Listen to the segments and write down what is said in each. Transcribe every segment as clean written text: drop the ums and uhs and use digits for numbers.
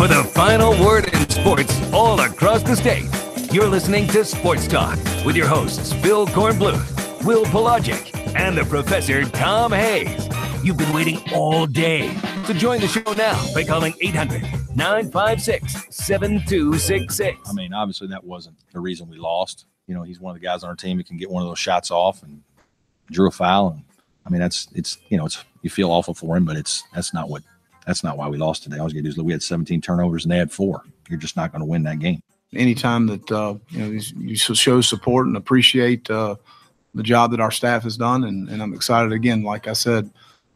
For the final word in sports all across the state, you're listening to Sports Talk with your hosts, Phil Kornbluth, Will Pelagic, and the Professor Tom Hayes. You've been waiting all day. So join the show now by calling 800-956-7266. I mean, obviously that wasn't the reason we lost. You know, he's one of the guys on our team who can get one of those shots off and drew a foul. And I mean, you feel awful for him, but that's not why we lost today. All we did is we had 17 turnovers and they had 4. You're just not going to win that game. Anytime that you show support and appreciate the job that our staff has done, and I'm excited again, like I said,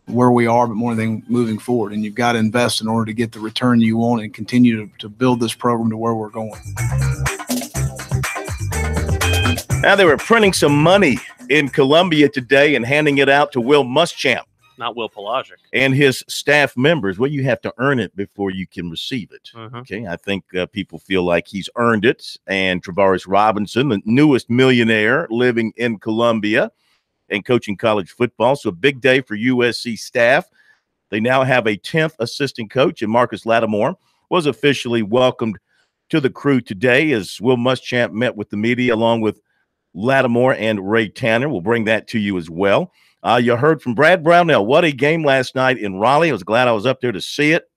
where we are, but more than moving forward. And you've got to invest in order to get the return you want and continue to build this program to where we're going. Now they were printing some money in Columbia today and handing it out to Will Muschamp. Not Will Pelagic. And his staff members. Well, you have to earn it before you can receive it. Mm-hmm. Okay, I think people feel like he's earned it. And Travaris Robinson, the newest millionaire living in Columbia and coaching college football. So a big day for USC staff. They now have a 10th assistant coach, and Marcus Lattimore was officially welcomed to the crew today as Will Muschamp met with the media along with Lattimore and Ray Tanner. We'll bring that to you as well. You heard from Brad Brownell. What a game last night in Raleigh. I was glad I was up there to see it.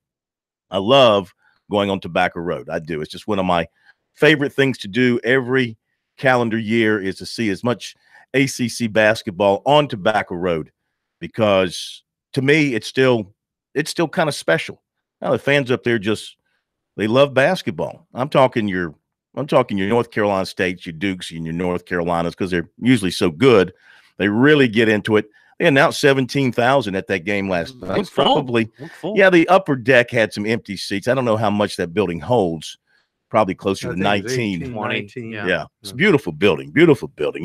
I love going on Tobacco Road. I do. It's just one of my favorite things to do every calendar year is to see as much ACC basketball on Tobacco Road, because to me it's still kind of special. Now the fans up there they love basketball. I'm talking your North Carolina States, your Dukes, and your North Carolinas, because they're usually so good. They really get into it. They announced 17,000 at that game last night. Probably, yeah. The upper deck had some empty seats. I don't know how much that building holds. Probably closer to 19, 20. Yeah. It's a beautiful building.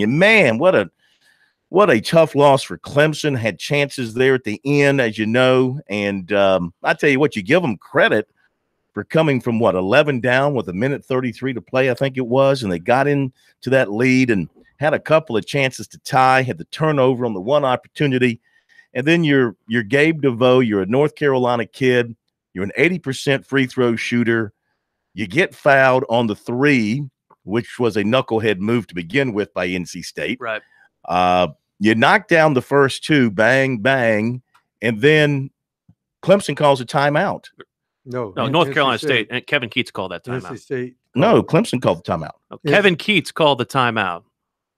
And man, what a tough loss for Clemson. Had chances there at the end, as you know. And I tell you what, you give them credit for coming from 11 down with 1:33 to play, I think it was, and they got into that lead and had a couple of chances to tie, had the turnover on the one opportunity. And then you're Gabe DeVoe, you're a North Carolina kid, you're an 80% free throw shooter. You get fouled on the 3, which was a knucklehead move to begin with by NC State. Right. You knock down the first 2, bang, bang, and then Clemson calls a timeout. No, North Carolina State. And Kevin Keats called that timeout. State. No, Clemson called the timeout. Kevin Keats called the timeout.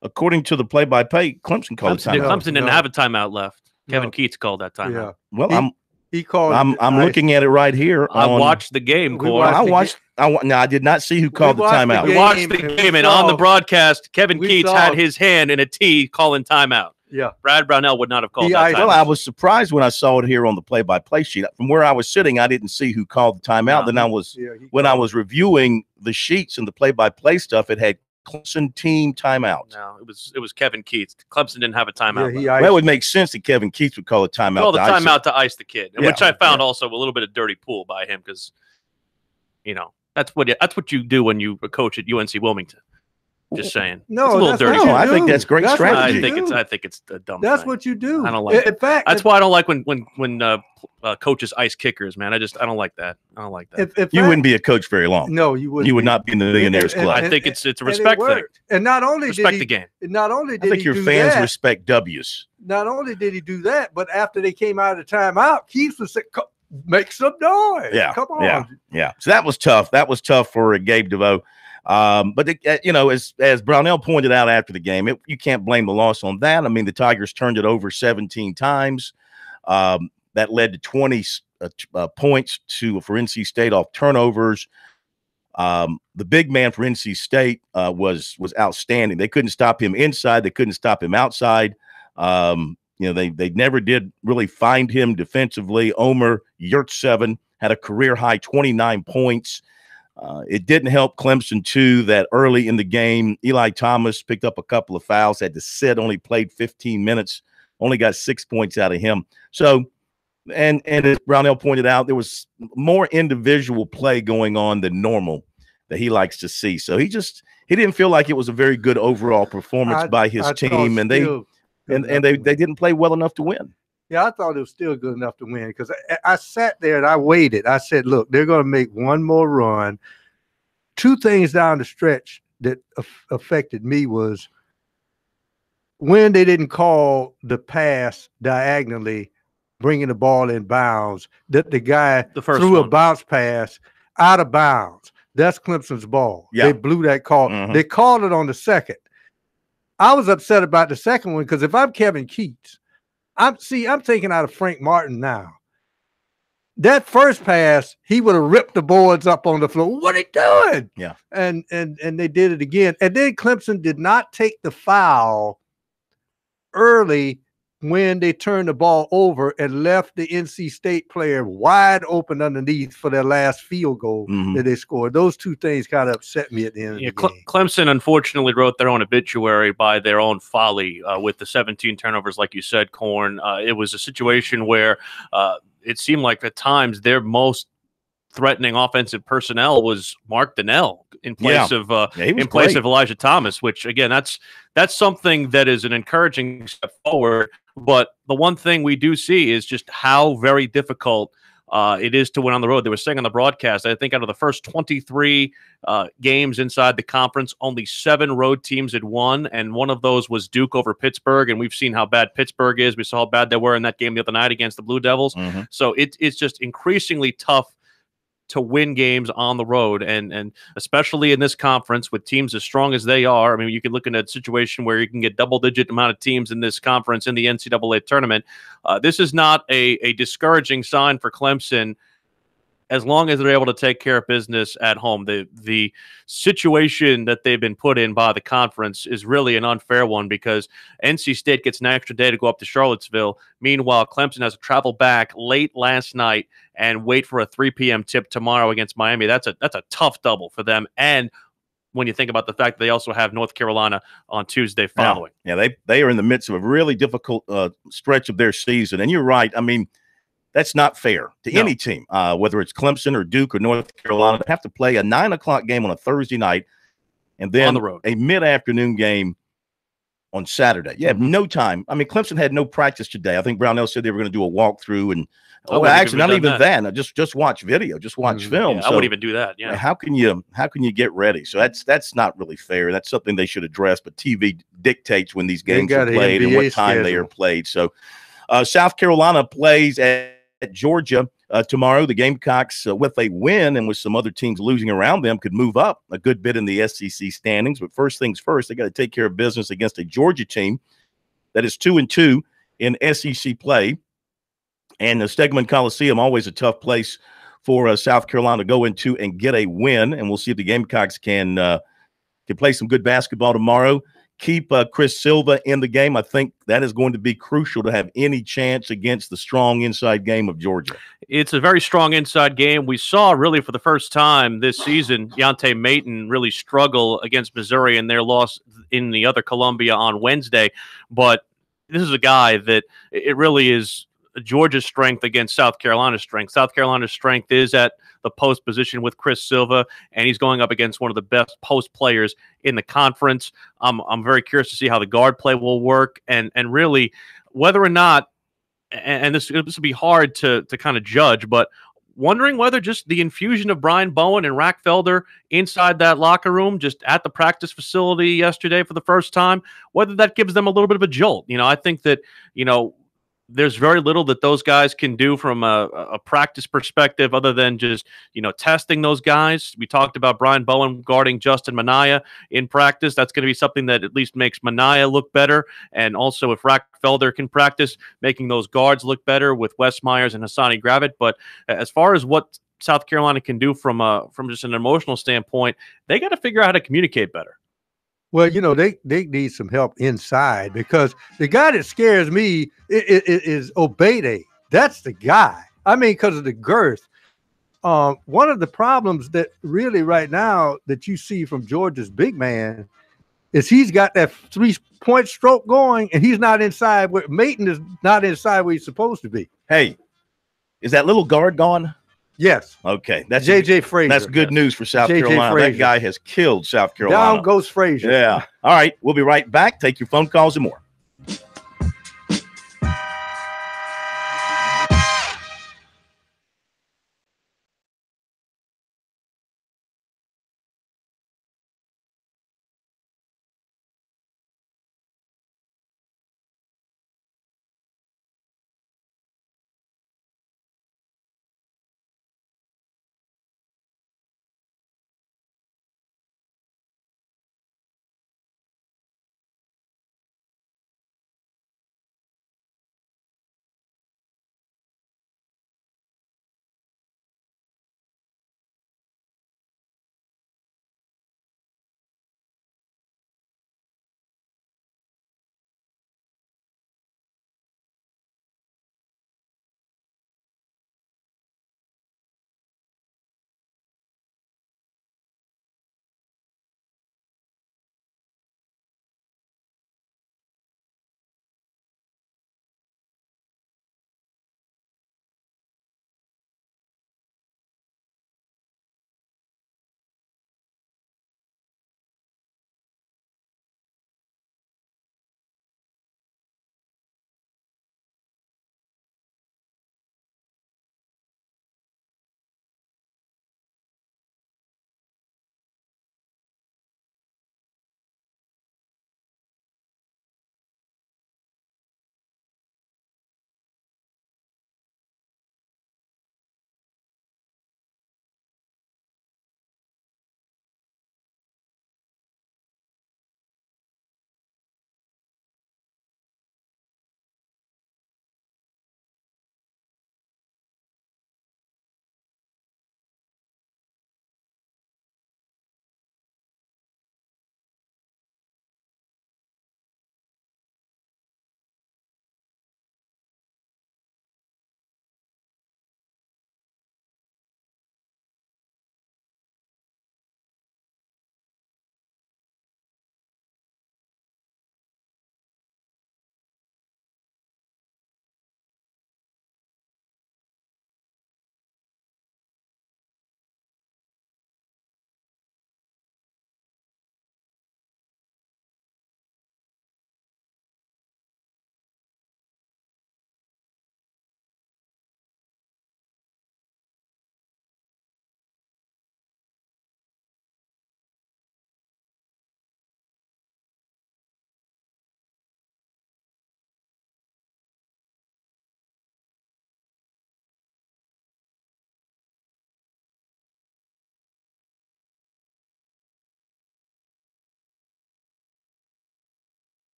According to the play-by-play, Clemson called the timeout. Clemson didn't have a timeout left. Kevin Keats called that timeout. Yeah. Well, he called. I'm looking at it right here. I watched the game, Corey. I did not see who called the timeout. We watched the game, and on the broadcast, Kevin Keats had his hand in a T calling timeout. Yeah. Brad Brownell would not have called that timeout. Well, I was surprised when I saw it here on the play-by-play sheet. From where I was sitting, I didn't see who called the timeout. Then I was reviewing the sheets and the play-by-play stuff, it had Clemson team timeout. No, it was Kevin Keats. Clemson didn't have a timeout. Well, it would make sense that Kevin Keats would call a timeout. Call the timeout to ice the kid, which I found also a little bit of dirty pool by him, because that's what you do when you coach at UNC Wilmington. Just saying. No, it's a little dirty. No, I think that's great strategy. I think it's a dumb. That's thing. What you do. I don't like. In fact, that's why I don't like when coaches ice kickers. Man, I don't like that. I don't like that. You wouldn't be a coach very long. No, you wouldn't. You would not be in the Millionaires Club. I think it's a respect thing. And not only respect did the game. Not only did I think your fans respect W's. Not only did he do that, but after they came out of the timeout, Keith was saying, "Make some noise." Yeah, come on. Yeah. So that was tough. That was tough for Gabe DeVoe. But as Brownell pointed out after the game, you can't blame the loss on that. I mean, the Tigers turned it over 17 times. That led to 20 points for NC State off turnovers. The big man for NC State was outstanding. They couldn't stop him inside. They couldn't stop him outside. They never did really find him defensively. Omer Yurtseven had a career high 29 points. It didn't help Clemson, too, that early in the game, Eli Thomas picked up a couple of fouls, had to sit, only played 15 minutes, only got 6 points out of him. So, and as Brownell pointed out, there was more individual play going on than normal that he likes to see. So he didn't feel like it was a very good overall performance by his team, and they didn't play well enough to win. Yeah, I thought it was still good enough to win because I sat there and I waited. I said, look, they're going to make one more run. Two things down the stretch that affected me was when they didn't call the pass diagonally, bringing the ball in bounds, that the guy threw a bounce pass out of bounds. That's Clemson's ball. Yeah. They blew that call. They called it on the second. I was upset about the second one because if I'm Kevin Keats, I'm thinking out of Frank Martin now. That first pass, he would have ripped the boards up on the floor. What are they doing? Yeah. And they did it again. And then Clemson did not take the foul early when they turned the ball over and left the NC State player wide open underneath for their last field goal that they scored. Those two things kind of upset me at the end of the game. Clemson unfortunately wrote their own obituary by their own folly with the 17 turnovers, like you said, Corn. It was a situation where it seemed like at times their most threatening offensive personnel was Mark Donnell in place of Elijah Thomas, which again, that's something that is an encouraging step forward. But the one thing we do see is just how very difficult it is to win on the road. They were saying on the broadcast, I think out of the first 23 games inside the conference, only 7 road teams had won, and one of those was Duke over Pittsburgh, and we've seen how bad Pittsburgh is. We saw how bad they were in that game the other night against the Blue Devils. So it's just increasingly tough to win games on the road, and especially in this conference with teams as strong as they are. I mean, you can look at a situation where you can get double-digit amount of teams in this conference in the NCAA tournament. This is not a discouraging sign for Clemson as long as they're able to take care of business at home. The situation that they've been put in by the conference is really an unfair one because NC State gets an extra day to go up to Charlottesville. Meanwhile, Clemson has to travel back late last night and wait for a 3 p.m. tip tomorrow against Miami. That's a tough double for them. And when you think about the fact that they also have North Carolina on Tuesday following. Yeah, they are in the midst of a really difficult stretch of their season. And you're right. I mean, that's not fair to any team, whether it's Clemson or Duke or North Carolina. They have to play a 9 o'clock game on a Thursday night and then on the road, a mid-afternoon game on Saturday. You have no time. I mean, Clemson had no practice today. I think Brownell said they were going to do a walkthrough, and actually, not even that. No, just watch video, just watch film. Yeah, I wouldn't even do that. Yeah, how can you get ready? So that's not really fair. That's something they should address. But TV dictates when these games are played and what time they are played. So South Carolina plays at Georgia tomorrow. The Gamecocks, with a win and with some other teams losing around them, could move up a good bit in the SEC standings. But first things first, they got to take care of business against a Georgia team that is 2-2 in SEC play. And the Stegeman Coliseum, always a tough place for South Carolina to go into and get a win. And we'll see if the Gamecocks can play some good basketball tomorrow. Keep Chris Silva in the game. I think that is going to be crucial to have any chance against the strong inside game of Georgia. It's a very strong inside game. We saw really for the first time this season, Deontay Mayton really struggle against Missouri in their loss in the other Columbia on Wednesday. But this is a guy that it really is Georgia's strength against South Carolina's strength. South Carolina's strength is at the post position with Chris Silva, and he's going up against one of the best post players in the conference. I'm very curious to see how the guard play will work, and really whether or not, and this will be hard to kind of judge, but wondering whether just the infusion of Brian Bowen and Rackfelder inside that locker room, just at the practice facility yesterday for the first time, whether that gives them a little bit of a jolt. I think that, there's very little that those guys can do from a practice perspective other than just, testing those guys. We talked about Brian Bowen guarding Justin Minaya in practice. That's going to be something that at least makes Minaya look better. And also if Rackfelder can practice, making those guards look better with Wes Myers and Hassani Gravett. But as far as what South Carolina can do from just an emotional standpoint, they got to figure out how to communicate better. Well, they need some help inside because the guy that scares me is Obede. That's the guy. I mean, because of the girth. One of the problems that really right now that you see from Georgia's big man is he's got that 3-point stroke going, and he's not inside where Mayton is not inside where he's supposed to be. Hey, is that little guard gone? Yes. Okay. That's J.J. Frazier. That's good news for South Carolina. Frazier. That guy has killed South Carolina. Down goes Frazier. Yeah. All right. We'll be right back. Take your phone calls and more.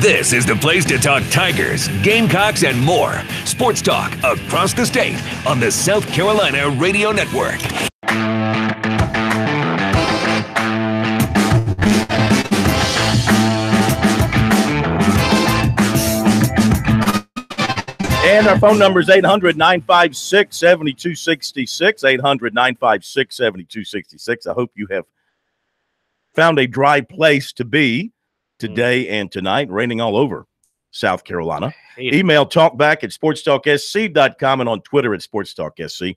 This is the place to talk Tigers, Gamecocks, and more. Sports talk across the state on the South Carolina Radio Network. And our phone number is 800-956-7266, 800-956-7266. I hope you have found a dry place to be today and tonight, raining all over South Carolina. Email talkback at sportstalksc.com and on Twitter at sportstalksc.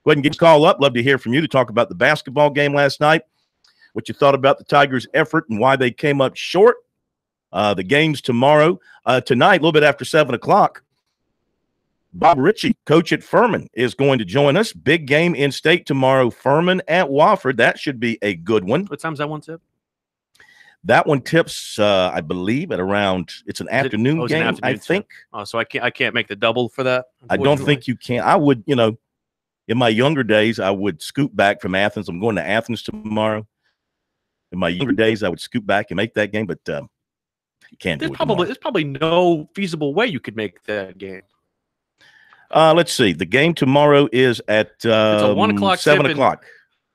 Go ahead and get a call up. Love to hear from you to talk about the basketball game last night, what you thought about the Tigers' effort and why they came up short. The game's tomorrow. Tonight, a little bit after 7 o'clock, Bob Ritchie, coach at Furman, is going to join us. Big game in state tomorrow, Furman at Wofford. That should be a good one. What time's that one tip? That one tips, I believe, at around. It's an afternoon game, I think. Oh, so I can't make the double for that. I don't think you can. I would, in my younger days, I would scoot back from Athens. I'm going to Athens tomorrow. In my younger days, I would scoot back and make that game, but you can't do it. There's probably no feasible way you could make that game. Let's see. The game tomorrow is at it's a 1 o'clock. 7 o'clock.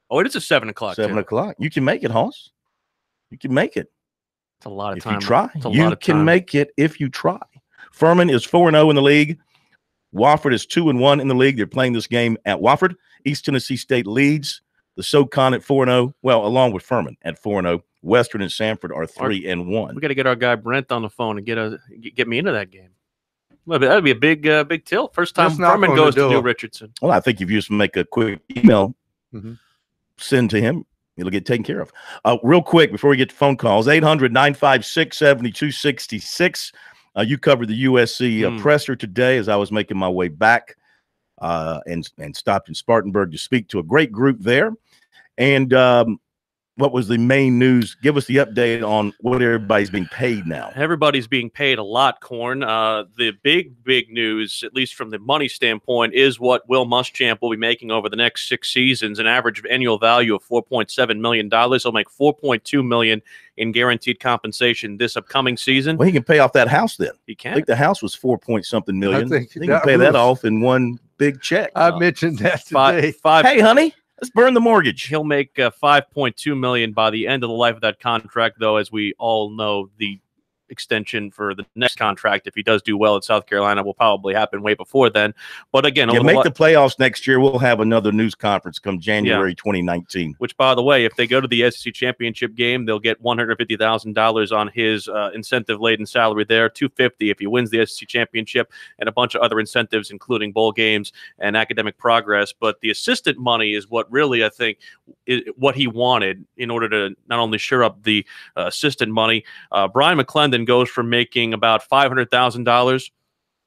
Oh, it is a 7 o'clock. 7 o'clock. You can make it, Hoss. You can make it. It's a lot of if time. You try. You can make it if you try. Furman is 4-0 in the league. Wofford is 2-1 in the league. They're playing this game at Wofford. East Tennessee State leads the SoCon at 4-0. Well, along with Furman at 4-0. Western and Samford are 3-1. We got to get our guy Brent on the phone and get me into that game. Well, that'd be a big tilt. First time Furman goes to New Richardson. Well, I think if you just make a quick email, send to him, it'll get taken care of. Real quick, before we get to phone calls, 800-956-7266. You covered the USC presser today as I was making my way back and stopped in Spartanburg to speak to a great group there. And what was the main news? Give us the update on what everybody's being paid now. Everybody's being paid a lot, Corn. The big news, at least from the money standpoint, is what Will Muschamp will be making over the next 6 seasons, an average annual value of $4.7 million. He'll make $4.2 million in guaranteed compensation this upcoming season. Well, he can pay off that house then. He can. I think the house was $4-point-something million. I think he can pay that off in one big check. I mentioned that today. Hey, honey. Let's burn the mortgage. He'll make $5.2 million by the end of the life of that contract, though, as we all know, the extension for the next contract, if he does do well at South Carolina, will probably happen way before then. But again, make the playoffs next year. We'll have another news conference come January 2019. Which, by the way, if they go to the SEC championship game, they'll get $150,000 on his incentive-laden salary there, $250,000 if he wins the SEC championship, and a bunch of other incentives, including bowl games and academic progress. But the assistant money is what really, I think, is what he wanted in order to not only shore up the assistant money. Brian McClendon goes from making about $500,000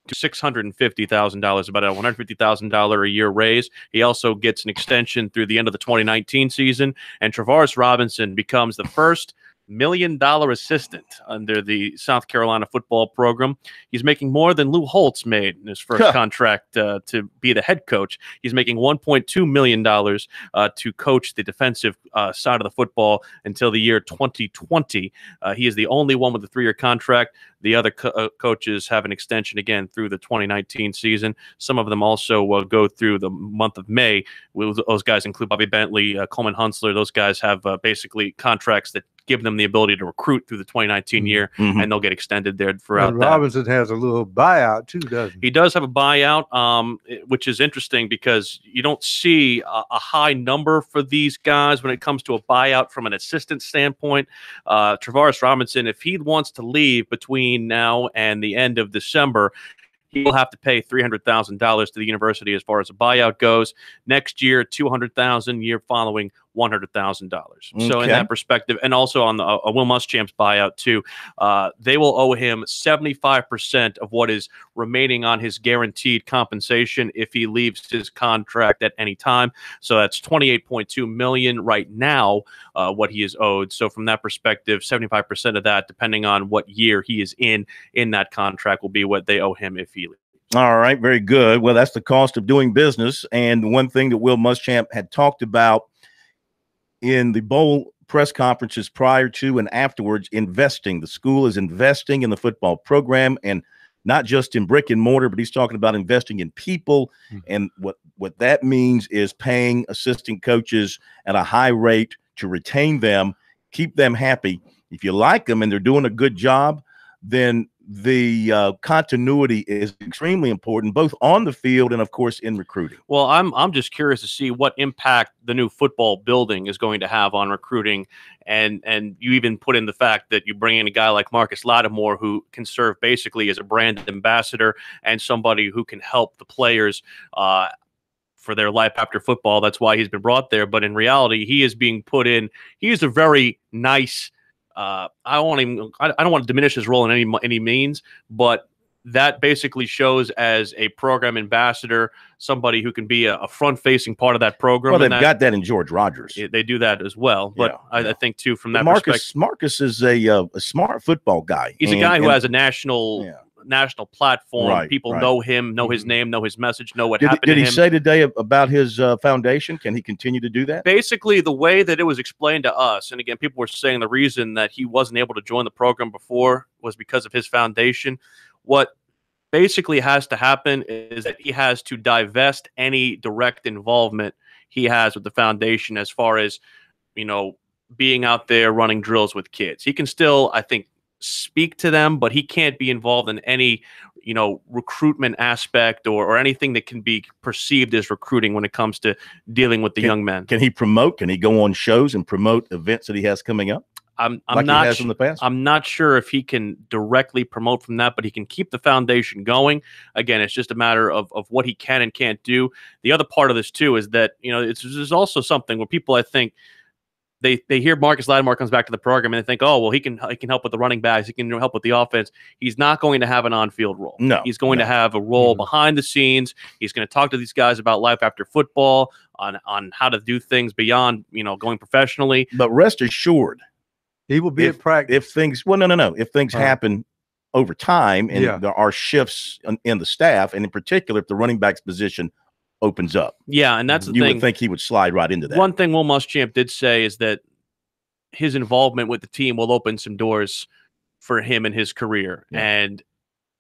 to $650,000, about a $150,000 a year raise. He also gets an extension through the end of the 2019 season, and Travaris Robinson becomes the first $1 million assistant under the South Carolina football program. He's making more than Lou Holtz made in his first contract to be the head coach. He's making $1.2 million to coach the defensive side of the football until the year 2020. He is the only one with a 3-year contract. The other coaches have an extension again through the 2019 season. Some of them also go through the month of May. Those guys include Bobby Bentley, Coleman Huntsler. Those guys have basically contracts that give them the ability to recruit through the 2019 year, and they'll get extended there throughout. And Robinson has a little buyout too, doesn't he? He does have a buyout, which is interesting because you don't see a high number for these guys when it comes to a buyout from an assistant standpoint. Travaris Robinson, if he wants to leave between now and the end of December, he will have to pay $300,000 to the university as far as a buyout goes. Next year, $200,000. Year following, $100,000. So in that perspective, and also on the Will Muschamp's buyout too, they will owe him 75% of what is remaining on his guaranteed compensation if he leaves his contract at any time. So that's $28.2 million right now, what he is owed. So from that perspective, 75% of that, depending on what year he is in that contract, will be what they owe him if he leaves. All right, very good. Well, that's the cost of doing business. And one thing that Will Muschamp had talked about in the bowl press conferences prior to and afterwards, investing. The school is investing in the football program, and not just in brick and mortar, but he's talking about investing in people. And what that means is paying assistant coaches at a high rate to retain them, keep them happy. If you like them and they're doing a good job, then the continuity is extremely important, both on the field and, of course, in recruiting. Well, I'm just curious to see what impact the new football building is going to have on recruiting, and you even put in the fact that you bring in a guy like Marcus Lattimore, who can serve basically as a brand ambassador and somebody who can help the players for their life after football. That's why he's been brought there. But in reality, he is being put in. He is a very nice. I don't want to diminish his role in any means, but that basically shows as a program ambassador, somebody who can be a front-facing part of that program. Well, they've got that in George Rogers. They do that as well. But I think, too, from that perspective. Marcus is a smart football guy. He's a guy who has a national platform. Right, People know him, know his name, know his message, know what happened to him. Did he say today about his foundation? Can he continue to do that? Basically, the way that it was explained to us, and again, people were saying the reason that he wasn't able to join the program before was because of his foundation. What basically has to happen is that he has to divest any direct involvement he has with the foundation as far as, being out there running drills with kids. He can still, I think, speak to them, but he can't be involved in any, recruitment aspect or anything that can be perceived as recruiting when it comes to dealing with the young men. Can he promote? Can he go on shows and promote events that he has coming up? I'm like not he has in the past? I'm not sure if he can directly promote from that, but he can keep the foundation going. Again, it's just a matter of what he can and can't do. The other part of this too is that, there's also something where people, I think, they hear Marcus Lattimore comes back to the program and they think, oh, well, he can help with the running backs. He can help with the offense. He's not going to have an on-field role. No, he's going to have a role behind the scenes. He's going to talk to these guys about life after football, on how to do things beyond, going professionally. But rest assured, he will be at practice. If things, if things happen over time and there are shifts in the staff, and in particular, if the running backs position opens up. Yeah, and that's the thing. You would think he would slide right into that. One thing Will Muschamp did say is that his involvement with the team will open some doors for him in his career. Yeah. And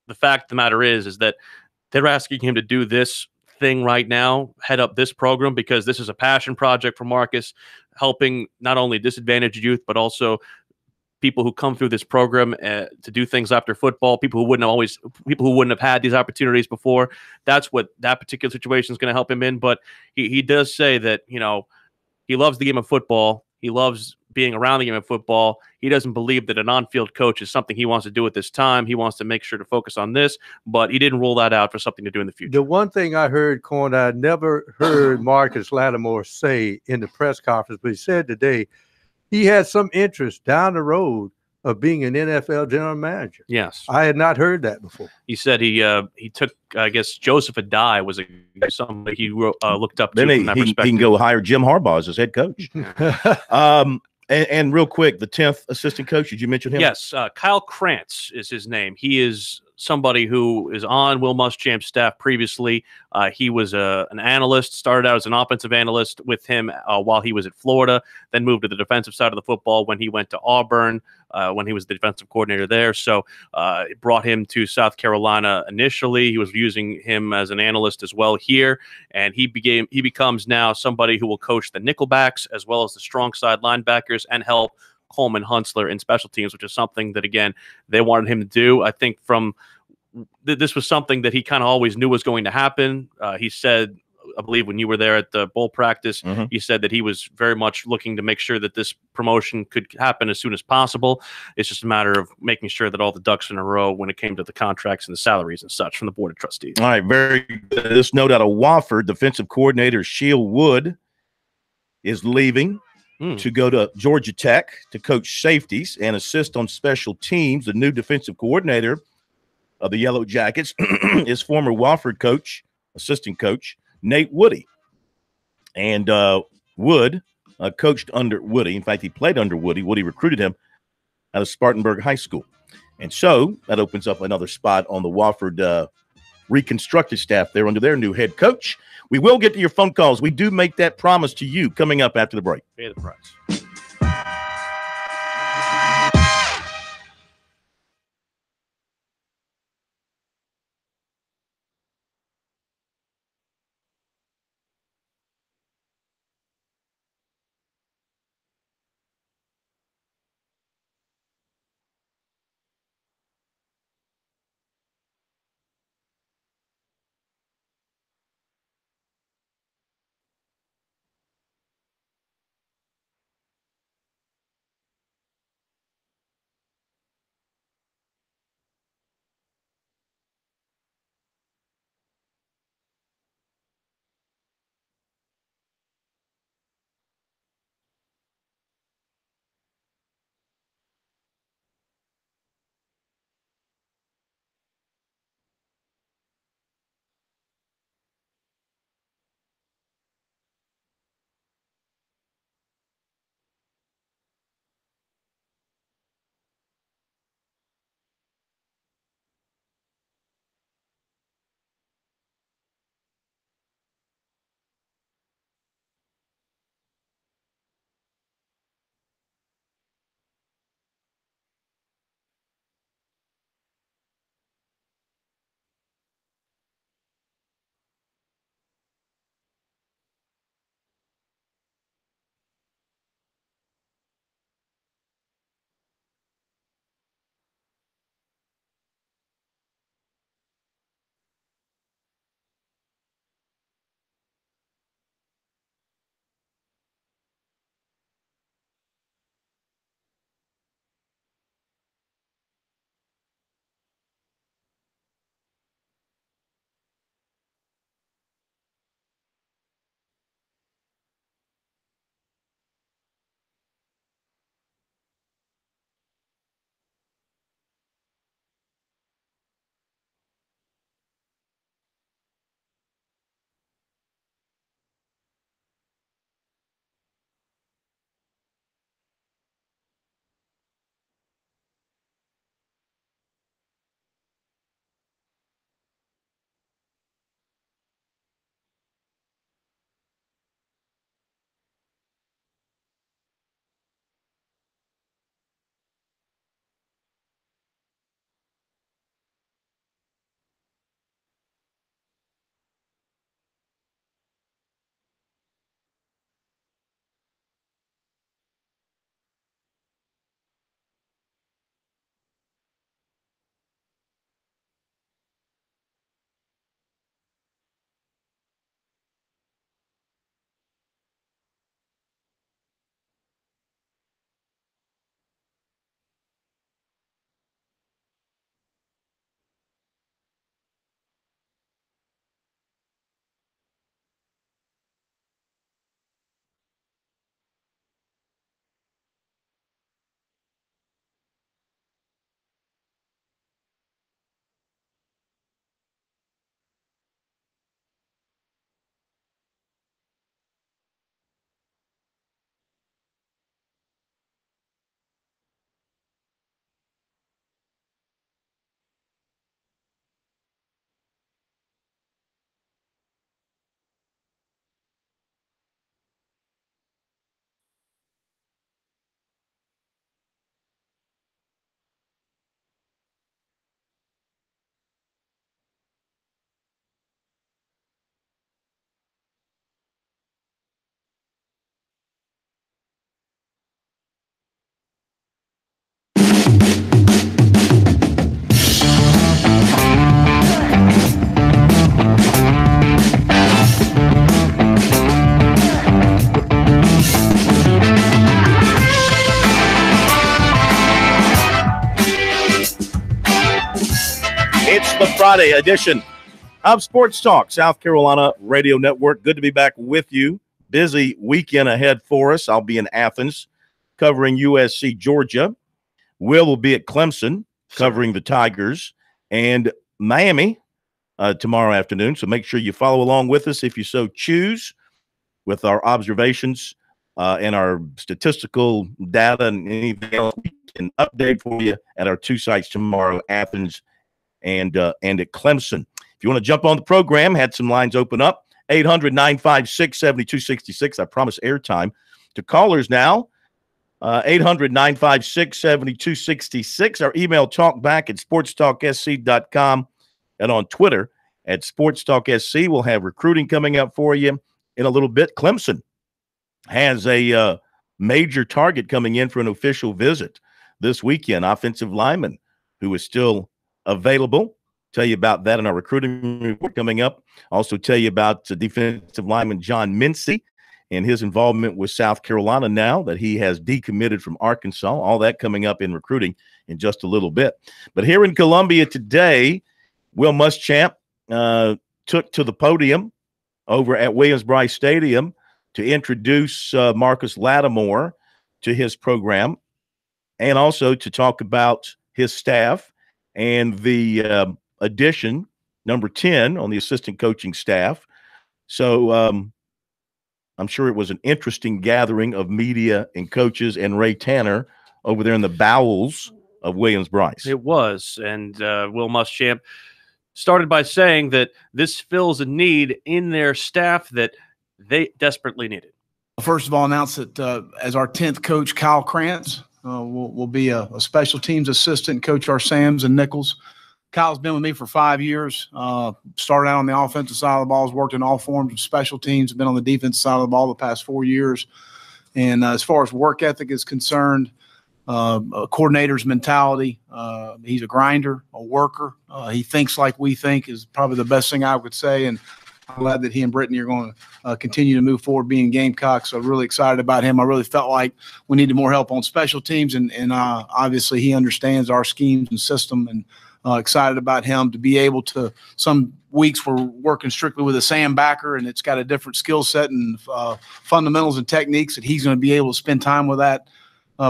the fact of the matter is that they're asking him to do this thing right now, head up this program, because this is a passion project for Marcus, helping not only disadvantaged youth, but also people who come through this program to do things after football, people who wouldn't have had these opportunities before. That's what that particular situation is going to help him in. But he does say that, he loves the game of football. He loves being around the game of football. He doesn't believe that an on-field coach is something he wants to do at this time. He wants to make sure to focus on this, but he didn't rule that out for something to do in the future. The one thing I heard, Corn, I never heard Marcus Lattimore say in the press conference, but he said today, he had some interest down the road of being an NFL general manager. Yes. I had not heard that before. He said he took, I guess, Joseph Adai was somebody he looked up to then from that perspective. He can go hire Jim Harbaugh as his head coach. And real quick, the 10th assistant coach, did you mention him? Yes, Kyle Krantz is his name. He is somebody who is on Will Muschamp's staff previously. He was an analyst, started out as an offensive analyst with him while he was at Florida, then moved to the defensive side of the football when he went to Auburn, when he was the defensive coordinator there. So it brought him to South Carolina initially. He was using him as an analyst as well here, and he becomes now somebody who will coach the nickelbacks as well as the strong side linebackers and help Coleman Huntsler in special teams, which is something that, again, they wanted him to do. I think this was something that he kind of always knew was going to happen. He said, I believe when you were there at the bowl practice, he said that he was very much looking to make sure that this promotion could happen as soon as possible. It's just a matter of making sure that all the ducks in a row when it came to the contracts and the salaries and such from the Board of Trustees. All right, very good. This note out of Wofford, defensive coordinator Sheil Wood is leaving to go to Georgia Tech to coach safeties and assist on special teams. The new defensive coordinator of the Yellow Jackets is former Wofford coach, assistant coach, Nate Woody. And Wood coached under Woody. In fact, he played under Woody. Woody recruited him out of Spartanburg High School. And so that opens up another spot on the Wofford reconstructed staff there under their new head coach. We will get to your phone calls. We do make that promise to you coming up after the break. Pay the price. Friday edition of Sports Talk, South Carolina Radio Network. Good to be back with you. Busy weekend ahead for us. I'll be in Athens covering USC Georgia. Will be at Clemson covering the Tigers, and Miami tomorrow afternoon. So make sure you follow along with us if you so choose with our observations and our statistical data and anything else we can update for you at our two sites tomorrow, Athens and at Clemson. If you want to jump on the program, had some lines open up, 800-956-7266. I promise airtime to callers now, 800-956-7266. Our email talkback at sportstalksc.com and on Twitter at SportsTalkSC. We'll have recruiting coming up for you in a little bit. Clemson has a major target coming in for an official visit this weekend, offensive lineman who is still available. Tell you about that in our recruiting report coming up. Also tell you about defensive lineman John Mincy and his involvement with South Carolina now that he has decommitted from Arkansas. All that coming up in recruiting in just a little bit. But here in Columbia today, Will Muschamp took to the podium over at Williams-Brice Stadium to introduce Marcus Lattimore to his program and also to talk about his staff and the addition, number 10 on the assistant coaching staff. So I'm sure it was an interesting gathering of media and coaches and Ray Tanner over there in the bowels of Williams-Brice. It was, and Will Muschamp started by saying that this fills a need in their staff that they desperately needed. First of all, announce that as our 10th coach, Kyle Krantz will be a special teams assistant, coach our Sams and Nichols. Kyle's been with me for 5 years. Started out on the offensive side of the ball, has worked in all forms of special teams, been on the defensive side of the ball the past 4 years. And as far as work ethic is concerned, a coordinator's mentality, he's a grinder, a worker. He thinks like we think is probably the best thing I would say. And I'm glad that he and Brittany are going to continue to move forward being Gamecocks. So really excited about him. I really felt like we needed more help on special teams. And obviously he understands our schemes and system, and excited about him to be able to, some weeks we're working strictly with a Sam backer and it's got a different skill set and fundamentals and techniques that he's going to be able to spend time with that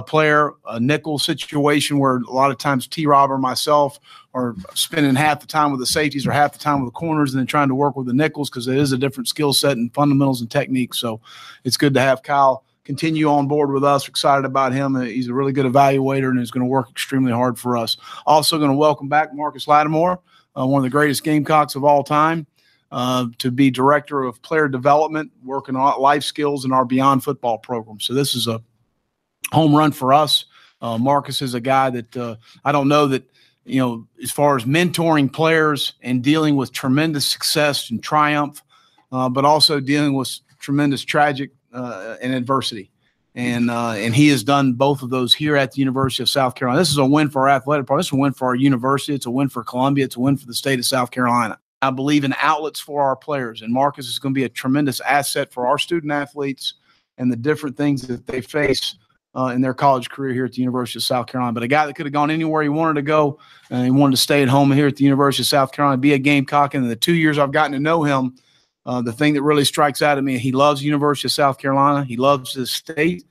player. A nickel situation where a lot of times T-Rob or myself are spending half the time with the safeties or half the time with the corners and then trying to work with the nickels because it is a different skill set and fundamentals and techniques. So it's good to have Kyle continue on board with us. We're excited about him. He's a really good evaluator and is going to work extremely hard for us. Also going to welcome back Marcus Lattimore, one of the greatest Gamecocks of all time, to be director of player development, working on life skills in our Beyond Football program. So this is a home run for us. Marcus is a guy that I don't know that, you know, as far as mentoring players and dealing with tremendous success and triumph, but also dealing with tremendous tragic and adversity. And he has done both of those here at the University of South Carolina. This is a win for our athletic department. This is a win for our university. It's a win for Columbia. It's a win for the state of South Carolina. I believe in outlets for our players, and Marcus is going to be a tremendous asset for our student athletes and the different things that they face in their college career here at the University of South Carolina. But a guy that could have gone anywhere he wanted to go, and he wanted to stay at home here at the University of South Carolina, be a Gamecock. And in the 2 years I've gotten to know him, the thing that really strikes out at me, he loves the University of South Carolina. He loves his state.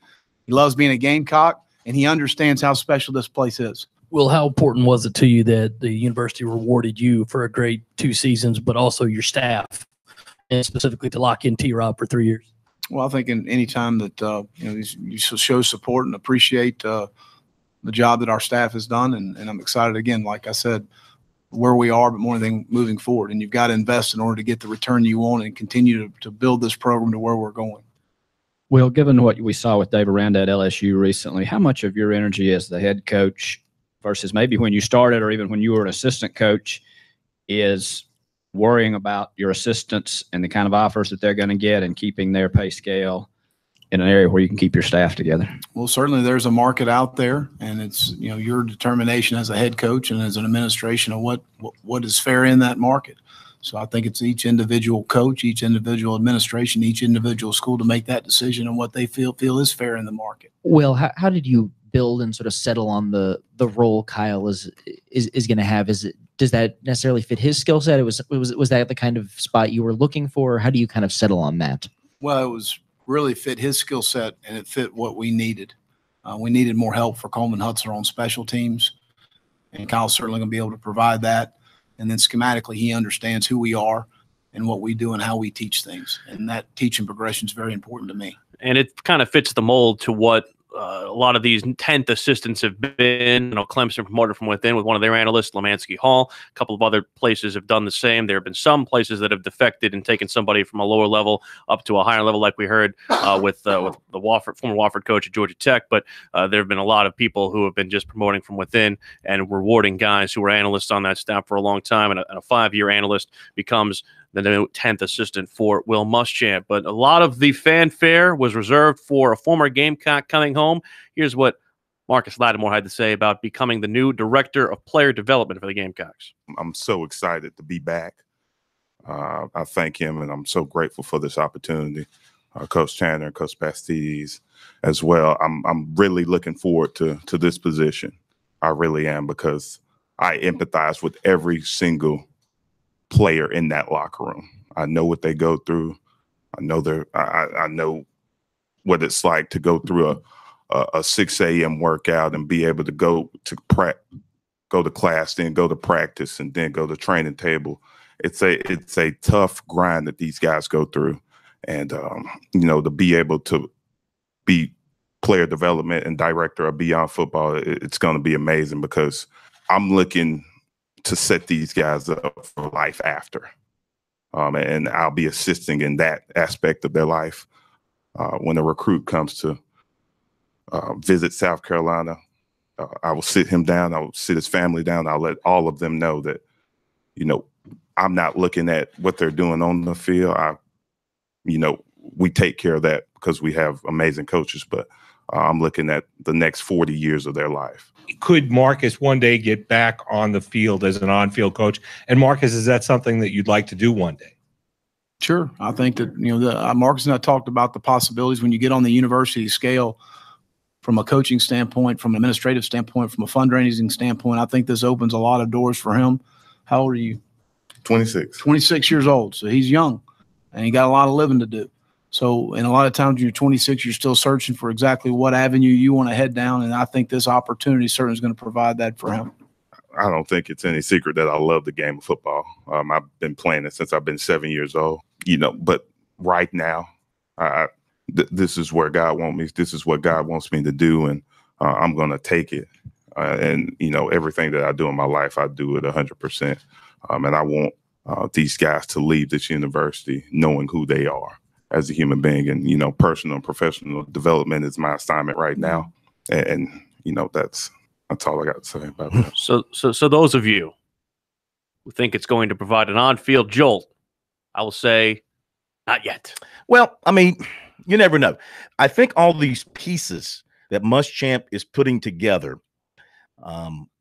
He loves being a Gamecock, and he understands how special this place is. Well, how important was it to you that the university rewarded you for a great 2 seasons, but also your staff, and specifically to lock in T-Rob for 3 years? Well, I think in any time that you show support and appreciate the job that our staff has done, and I'm excited again, like I said, where we are, but more than anything moving forward. And you've got to invest in order to get the return you want and continue to build this program to where we're going. Well, given what we saw with Dave Aranda at LSU recently, how much of your energy as the head coach versus maybe when you started or even when you were an assistant coach is worrying about your assistants and the kind of offers that they're going to get and keeping their pay scale in an area where you can keep your staff together? Well, certainly there's a market out there, and it's, you know, your determination as a head coach and as an administration of what is fair in that market. So I think it's each individual coach, each individual administration, each individual school to make that decision on what they feel is fair in the market. Well, how did you build and sort of settle on the role Kyle is going to have? Is it does that necessarily fit his skill set? Was that the kind of spot you were looking for? How do you kind of settle on that? Well, it was really fit his skill set, and it fit what we needed. We needed more help for Coleman Hutzler on special teams, and Kyle's certainly going to be able to provide that. And then schematically, he understands who we are and what we do and how we teach things. And that teaching progression is very important to me. And it kind of fits the mold to what a lot of these 10th assistants have been. Clemson promoted from within with one of their analysts, Lemansky Hall. A couple of other places have done the same. There have been some places that have defected and taken somebody from a lower level up to a higher level, like we heard with the former Wofford coach at Georgia Tech. But there have been a lot of people who have been just promoting from within and rewarding guys who were analysts on that staff for a long time. And a 5-year analyst becomes the new 10th assistant for Will Muschamp. But a lot of the fanfare was reserved for a former Gamecock coming home. Here's what Marcus Lattimore had to say about becoming the new director of player development for the Gamecocks. I'm so excited to be back. I thank him, and I'm so grateful for this opportunity. Coach Tanner and Coach Bastides as well. I'm really looking forward to this position. I really am, because I empathize with every single player in that locker room. I know what they go through. I know what it's like to go through a 6 a.m. workout and be able to go to class, then go to practice, and then go to training table. It's a tough grind that these guys go through, and to be able to be player development and director of Beyond Football, it's going to be amazing, because I'm looking to set these guys up for life after. And I'll be assisting in that aspect of their life. When a recruit comes to visit South Carolina, I will sit him down. I will sit his family down. I'll let all of them know that, I'm not looking at what they're doing on the field. We take care of that because we have amazing coaches, but I'm looking at the next 40 years of their life. Could Marcus one day get back on the field as an on-field coach? And Marcus, is that something that you'd like to do one day? Sure. I think that, Marcus and I talked about the possibilities when you get on the university scale from a coaching standpoint, from an administrative standpoint, from a fundraising standpoint. I think this opens a lot of doors for him. How old are you? 26. 26 years old. So he's young, and he got a lot of living to do. So, and a lot of times when you're 26, you're still searching for exactly what avenue you want to head down. And I think this opportunity certainly is going to provide that for him. I don't think it's any secret that I love the game of football. I've been playing it since I've been 7 years old, but right now, this is where God wants me. This is what God wants me to do. And I'm going to take it. And everything that I do in my life, I do it 100%. And I want these guys to leave this university knowing who they are as a human being, and personal and professional development is my assignment right now, and that's all I got to say about that. So those of you who think it's going to provide an on-field jolt, I will say, not yet. Well, I mean, you never know. I think all these pieces that Muschamp is putting together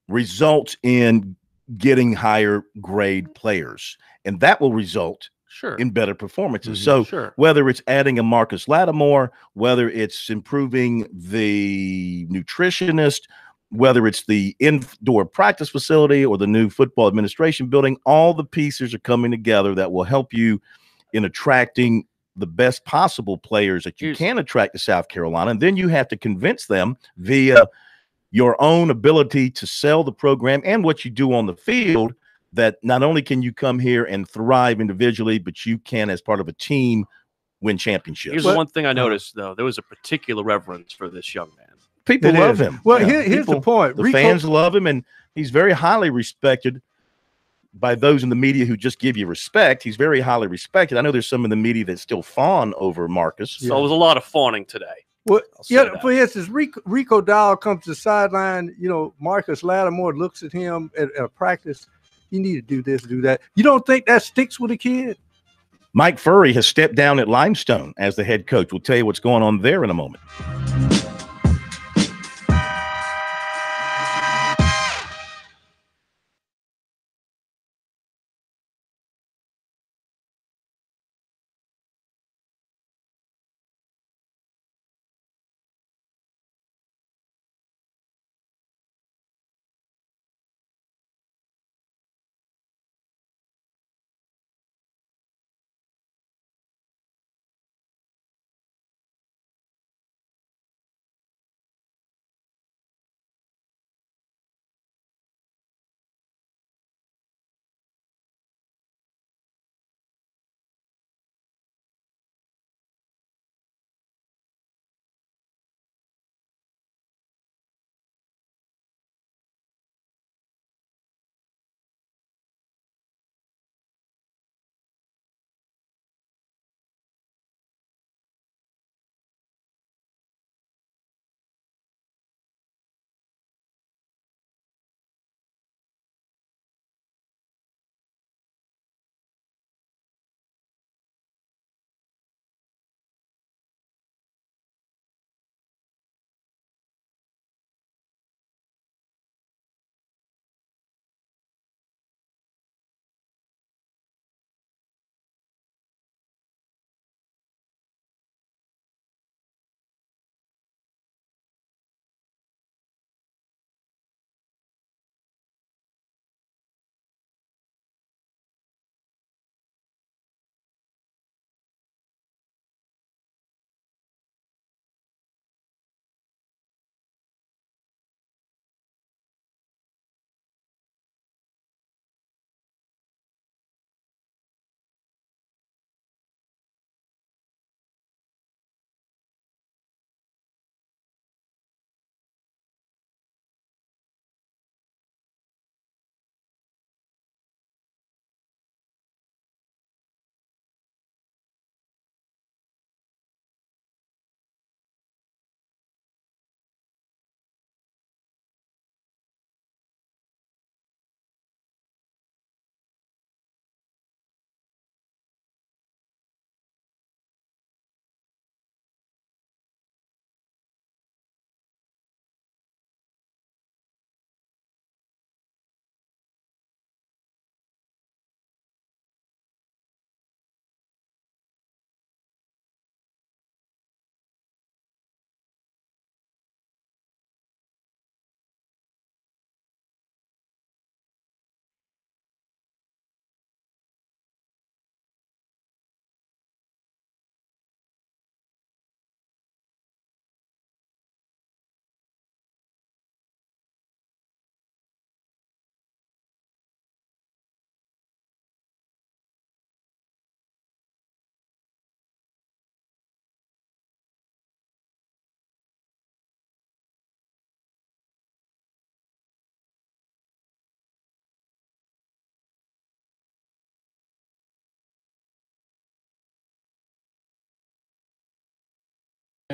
results in getting higher grade players, and that will result in better performances. Whether it's adding a Marcus Lattimore, whether it's improving the nutritionist, whether it's the indoor practice facility or the new football administration building, all the pieces are coming together that will help you in attracting the best possible players that you can attract to South Carolina. And then you have to convince them via your own ability to sell the program and what you do on the field, that not only can you come here and thrive individually, but you can, as part of a team, win championships. Here's the one thing I noticed, though. There was a particular reverence for this young man. People love him. Well, here's the point. The fans love him, and he's very highly respected by those in the media who just give you respect. He's very highly respected. I know there's some in the media that still fawn over Marcus. So it was a lot of fawning today. Well, for instance, Rico Dowell comes to the sideline. Marcus Lattimore looks at him at a practice. You need to do this, do that. You don't think that sticks with a kid? Mike Furry has stepped down at Limestone as the head coach. We'll tell you what's going on there in a moment.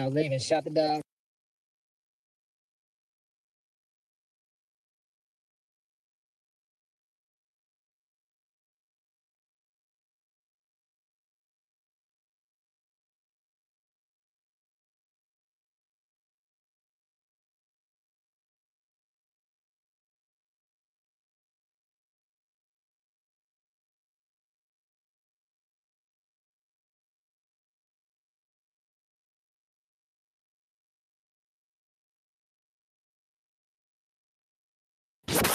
Leaving, shut the dog.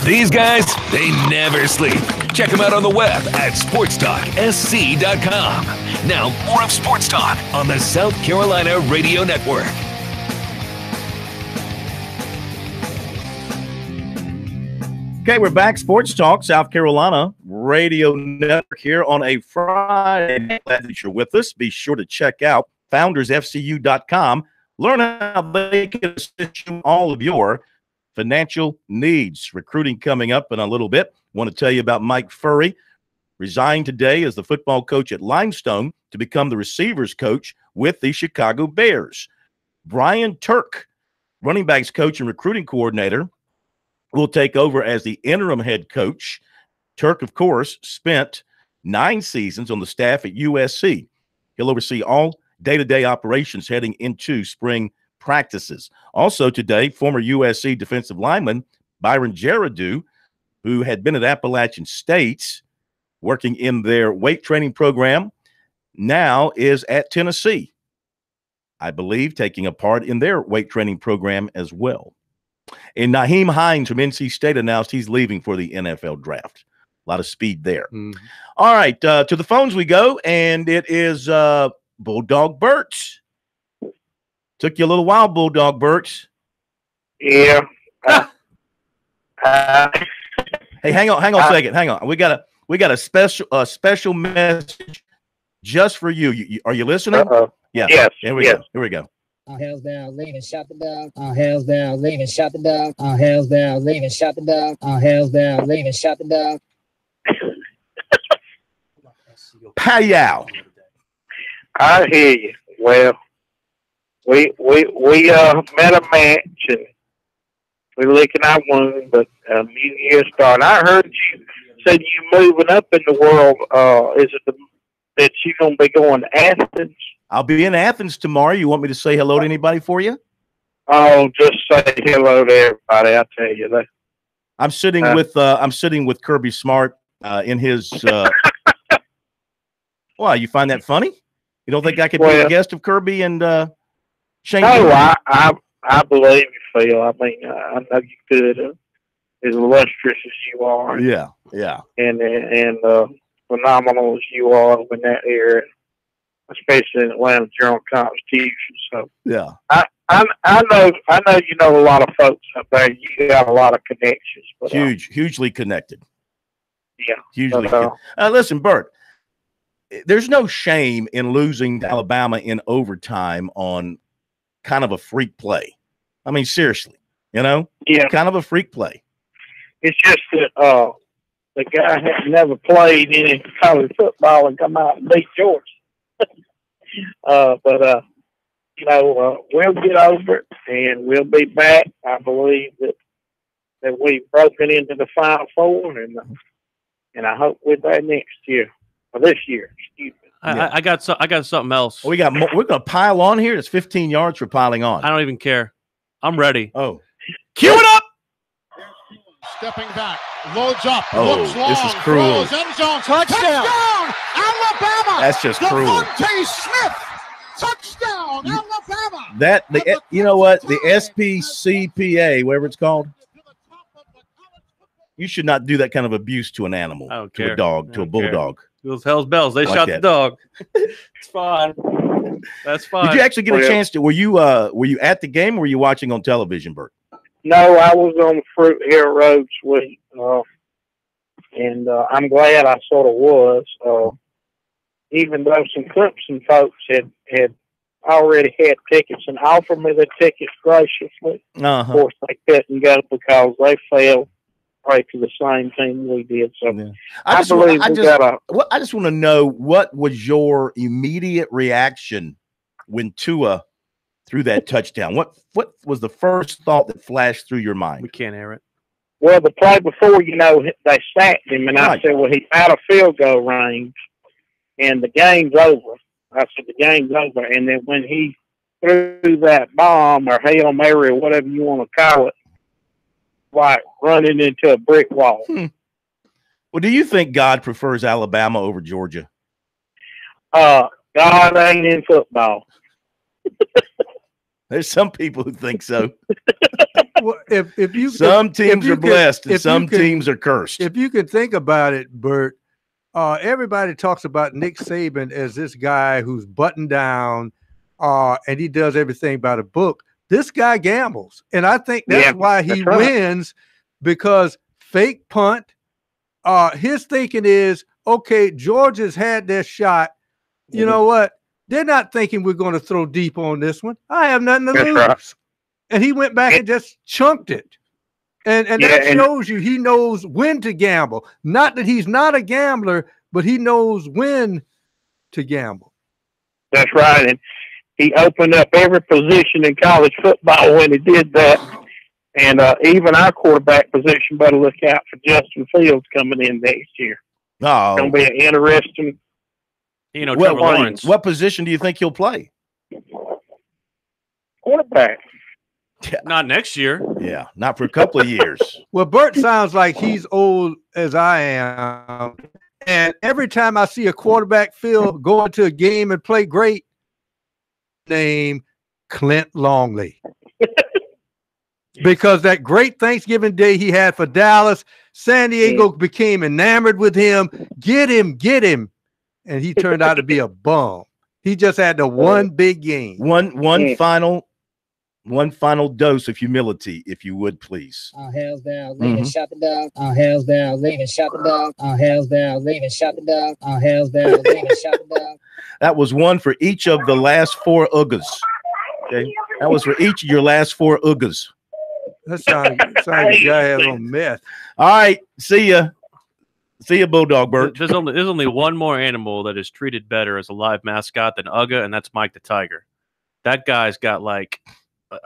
These guys, they never sleep. Check them out on the web at SportsTalkSC.com. Now, more of Sports Talk on the South Carolina Radio Network. Okay, we're back. Sports Talk, South Carolina Radio Network here on a Friday. Glad that you're with us. Be sure to check out foundersfcu.com. Learn how they can assist you in all of your financial needs. Recruiting coming up in a little bit. Want to tell you about Mike Furry. Resigned today as the football coach at Limestone to become the receivers coach with the Chicago Bears. Brian Turk, running backs coach and recruiting coordinator, will take over as the interim head coach. Turk, of course, spent 9 seasons on the staff at USC. He'll oversee all day-to-day operations heading into spring practices. Also today, former USC defensive lineman Byron Gerardu, who had been at Appalachian State working in their weight training program, now is at Tennessee, I believe, taking a part in their weight training program as well. And Naheem Hines from NC State announced he's leaving for the NFL draft. A lot of speed there. All right, to the phones we go, and it is Bulldog Bert. Took you a little while, Bulldog Bert. Yeah. Hey, hang on a second. Hang on. We got a special message just for you. Are you listening? Yeah. Yes. Here we go. Here we go. All hell's down, leaving, shut the dog. All hell's down, leaving, shut the dog. All hell's down, leaving, shut the dog. All hell's down, leaving, shut the dog. Pow. I hear you. Well, we met a match and we're licking our wound, but New Year start. I heard you said you moving up in the world. Is it that you gonna be going to Athens? I'll be in Athens tomorrow. You want me to say hello to anybody for you? Oh, just say hello to everybody. I'll tell you that. I'm sitting with Kirby Smart in his. Why, you find that funny? You don't think I could be a guest of Kirby and Shane? No, I believe you, Phil. I mean, I know you could, as illustrious as you are. Yeah. And phenomenal as you are in that area, especially in Atlanta Journal-Constitution. So yeah, I know you know a lot of folks up there. You got a lot of connections. But, hugely connected. Yeah, hugely. Listen, Bert. There's no shame in losing to Alabama in overtime on kind of a freak play. I mean, seriously, kind of a freak play. It's just that the guy had never played any college football and come out and beat Georgia. But we'll get over it and we'll be back. I believe that we've broken into the Final Four, and I hope we're there next year or this year. Excuse me. I got something else. We're gonna pile on here. It's 15 yards for piling on. I don't even care. I'm ready. Oh, cue it up. Stepping back, loads up, oh, looks long, this is cruel. throws, end zone, touchdown, Alabama. That's just cruel. Devontae Smith, touchdown, Alabama. You know what? The SPCPA, whatever it's called. You should not do that kind of abuse to an animal, to a dog, to a bulldog. Those hell's bells. They shot the dog. It's fine. That's fine. Did you actually get a chance to? Were you at the game, or were you watching on television, Bert? No, I was on the Fruit Hill Road suite, and I'm glad I sort of was. Even though some Clemson folks had already had tickets and offered me the tickets graciously, of course they couldn't go because they fell right to the same team we did. So I just want to know, what was your immediate reaction when Tua threw that touchdown. What was the first thought that flashed through your mind? We can't air it. Well, the play before, they sacked him, and I said, well, he's out of field goal range, and the game's over. I said, the game's over. And then when he threw that bomb or Hail Mary or whatever you want to call it, like running into a brick wall. Well, do you think God prefers Alabama over Georgia? God ain't in football. There's some people who think so. Well, if you some teams are blessed and some teams are cursed. If you can think about it, Bert, everybody talks about Nick Saban as this guy who's buttoned down and he does everything by the book. This guy gambles, and I think that's why he wins, because fake punt. His thinking is, okay, Georgia's had their shot. You know what? They're not thinking we're going to throw deep on this one. I have nothing to lose. Right. And he went back and just chunked it. And that shows you he knows when to gamble. Not that he's not a gambler, but he knows when to gamble. That's right. And he opened up every position in college football when he did that. And even our quarterback position better look out for Justin Fields coming in next year. Oh. It's going to be an interesting. Trevor Lawrence. What position do you think he'll play? Quarterback. Not next year. Yeah, not for a couple of years. Well, Bert sounds like he's old as I am. And every time I see a quarterback, Phil, go into a game and play great, name Clint Longley. Because that great Thanksgiving Day he had for Dallas, San Diego became enamored with him. Get him. And he turned out to be a bum. He just had the one big game. One final dose of humility, if you would, please. Hells down, leaving shot the dog. Hells down, leaving shot the dog. Hells down, leaving shot the dog. Hells down, leaving shot the dog. That was one for each of the last 4 Ugas. Okay, that was for each of your last 4 Ugas. That sounds like a guy has on meth. All right, see ya. See ya, Bulldog Bert. There's only one more animal that is treated better as a live mascot than Uga, and that's Mike the Tiger. That guy's got I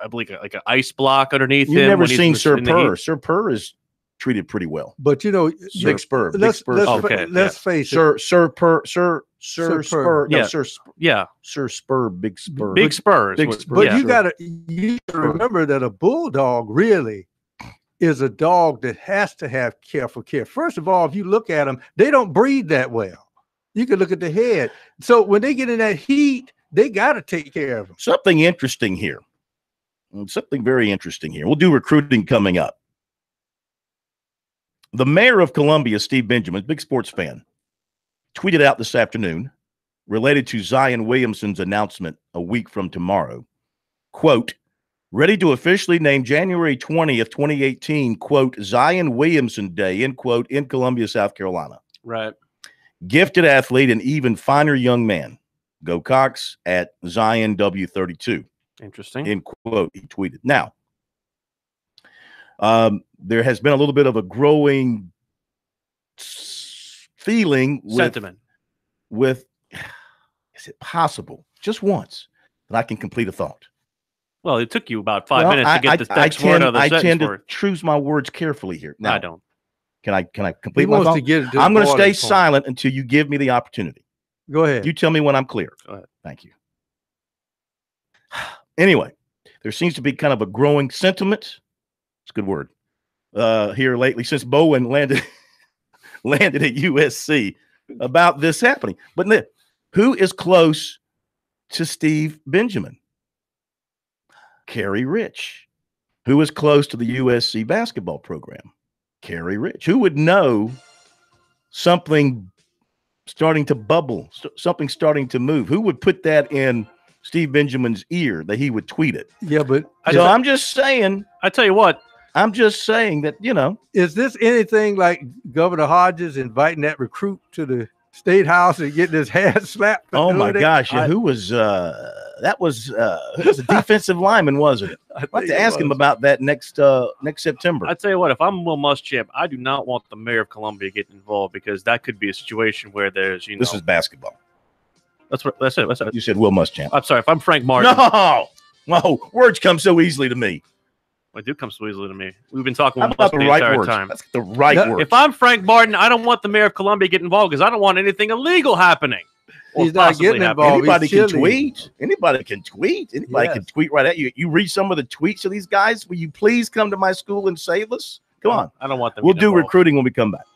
believe like an ice block underneath him. You've never seen Sir Purr. Sir Purr is treated pretty well. But Big Spur. Let's face it. Sir Purr. Sir Spur. No, Sir Spur. Yeah. Sir Spur. Big Spur. Big Spurs. Big Spur. But you gotta remember that a bulldog really is a dog that has to have careful care. First of all, if you look at them, they don't breathe that well. You can look at the head. So when they get in that heat, they got to take care of them. Something interesting here. Something very interesting here. We'll do recruiting coming up. The mayor of Columbia, Steve Benjamin, big sports fan, tweeted out this afternoon related to Zion Williamson's announcement a week from tomorrow. Quote, ready to officially name January 20th, 2018, quote, Zion Williamson Day, end quote, in Columbia, South Carolina. Right. Gifted athlete and even finer young man. Go Cox at Zion W32. Interesting. End quote, he tweeted. Now, there has been a little bit of a growing feeling sentiment with is it possible just once that I can complete a thought? Well, it took you about 5 minutes to get the next word of the sentence. I tend to choose my words carefully here. Now, I don't. Can I complete my thought? I'm going to stay silent until you give me the opportunity. Go ahead. You tell me when I'm clear. Go ahead. Thank you. Anyway, there seems to be kind of a growing sentiment. It's a good word. Here lately since Bowen landed at USC about this happening. But who is close to Steve Benjamin? Kerry Rich. Who is close to the USC basketball program? Kerry Rich. Who would know something starting to bubble, something starting to move? Who would put that in Steve Benjamin's ear that he would tweet it? Yeah, but I'm just saying. I tell you what. I'm just saying that, Is this anything like Governor Hodges inviting that recruit to the State House and getting his head slapped? Oh, my gosh. Who was that was a defensive lineman, wasn't it? I'd like to ask him about that next September. I tell you what, if I'm Will Muschamp, I do not want the mayor of Columbia getting involved because that could be a situation where there's, This is basketball. That's it. You said Will Muschamp. I'm sorry. If I'm Frank Martin. Whoa, words come so easily to me. Well, it do come so easily to me. We've been talking How about about the the right entire words? time. That's the right No, words. If I'm Frank Martin, I don't want the mayor of Columbia to get involved because I don't want anything illegal happening. Or He's not possibly getting happening. involved. Anybody He's can cheerleading. tweet. Anybody can tweet. Anybody can Yes. tweet right at you. You read some of the tweets of these guys. Will you please come to my school and save us? Come on. I don't want them. We'll getting do involved. recruiting when we come back.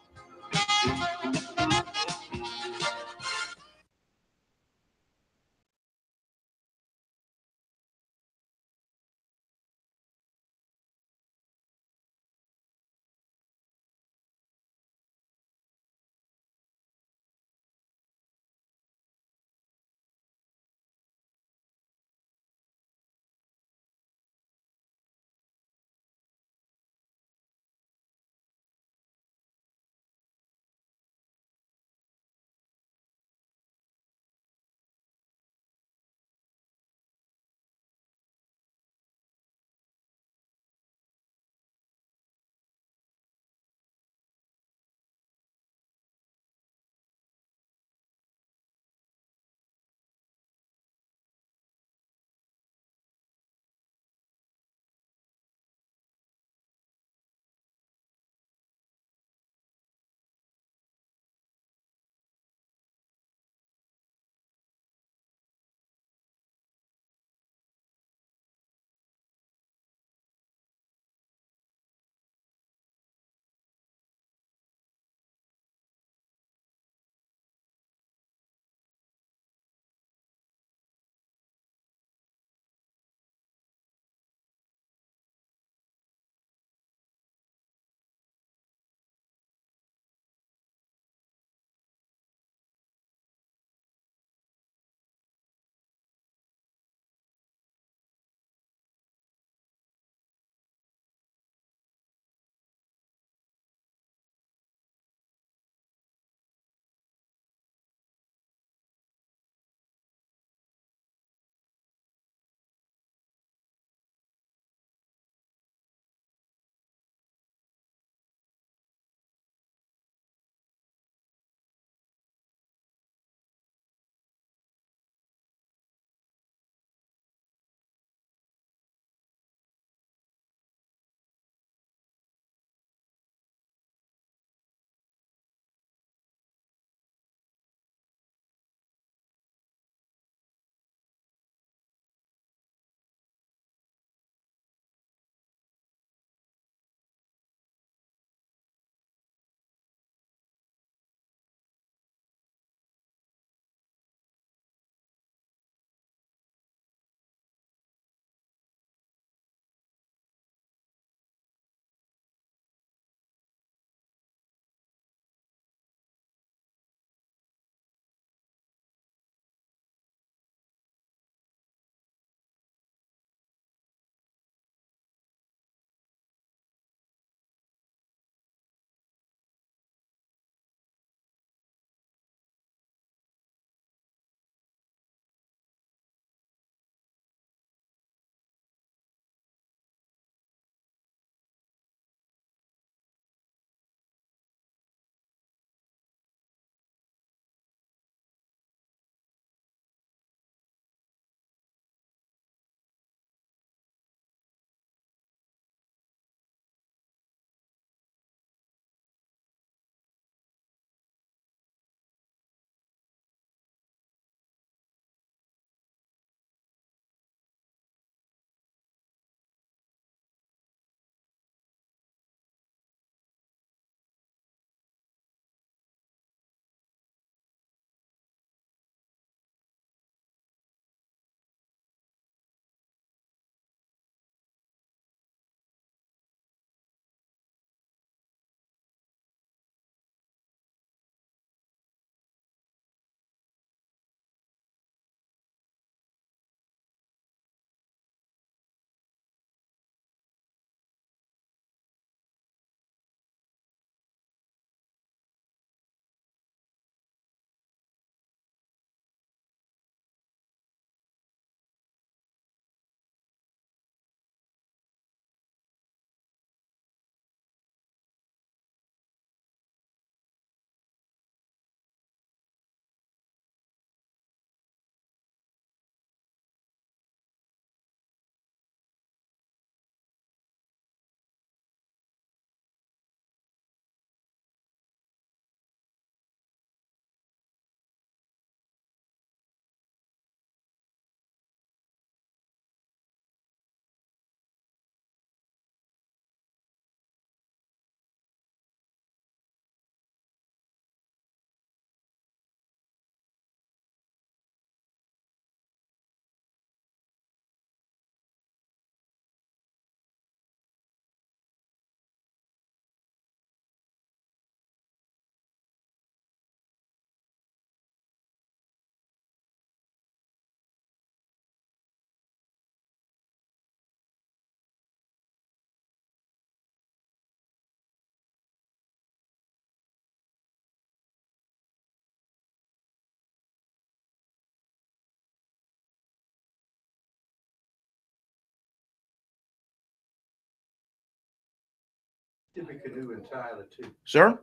Tippy Canoe and Tyler too. Sir?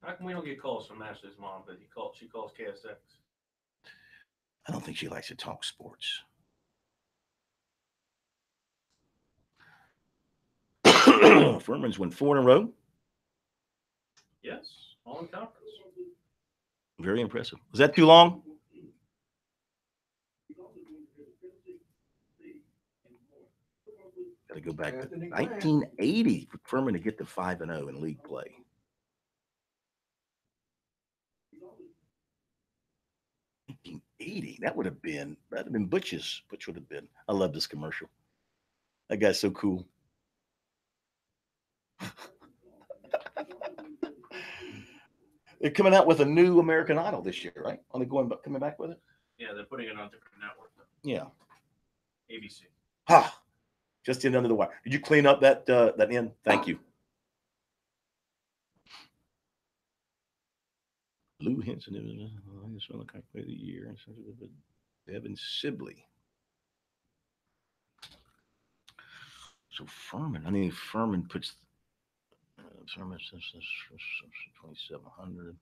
How come we don't get calls from Ashley's mom, but she calls KSX? I don't think she likes to talk sports. Furman's won 4 in a row. Yes, all in conference. Very impressive. Was that too long? Got to go back to 1980 for Furman to get to 5-0 in league play. That would have been Butch's. Butch would have been. I love this commercial. That guy's so cool. They're coming out with a new American Idol this year, right? Are they coming back with it? Yeah, they're putting it on a different network. Yeah. ABC. Ha! Just in under the wire. Did you clean up that end? Thank you. Lou Henson, I guess on the play of the year. Devin Sibley. So Furman puts Furman 2,700.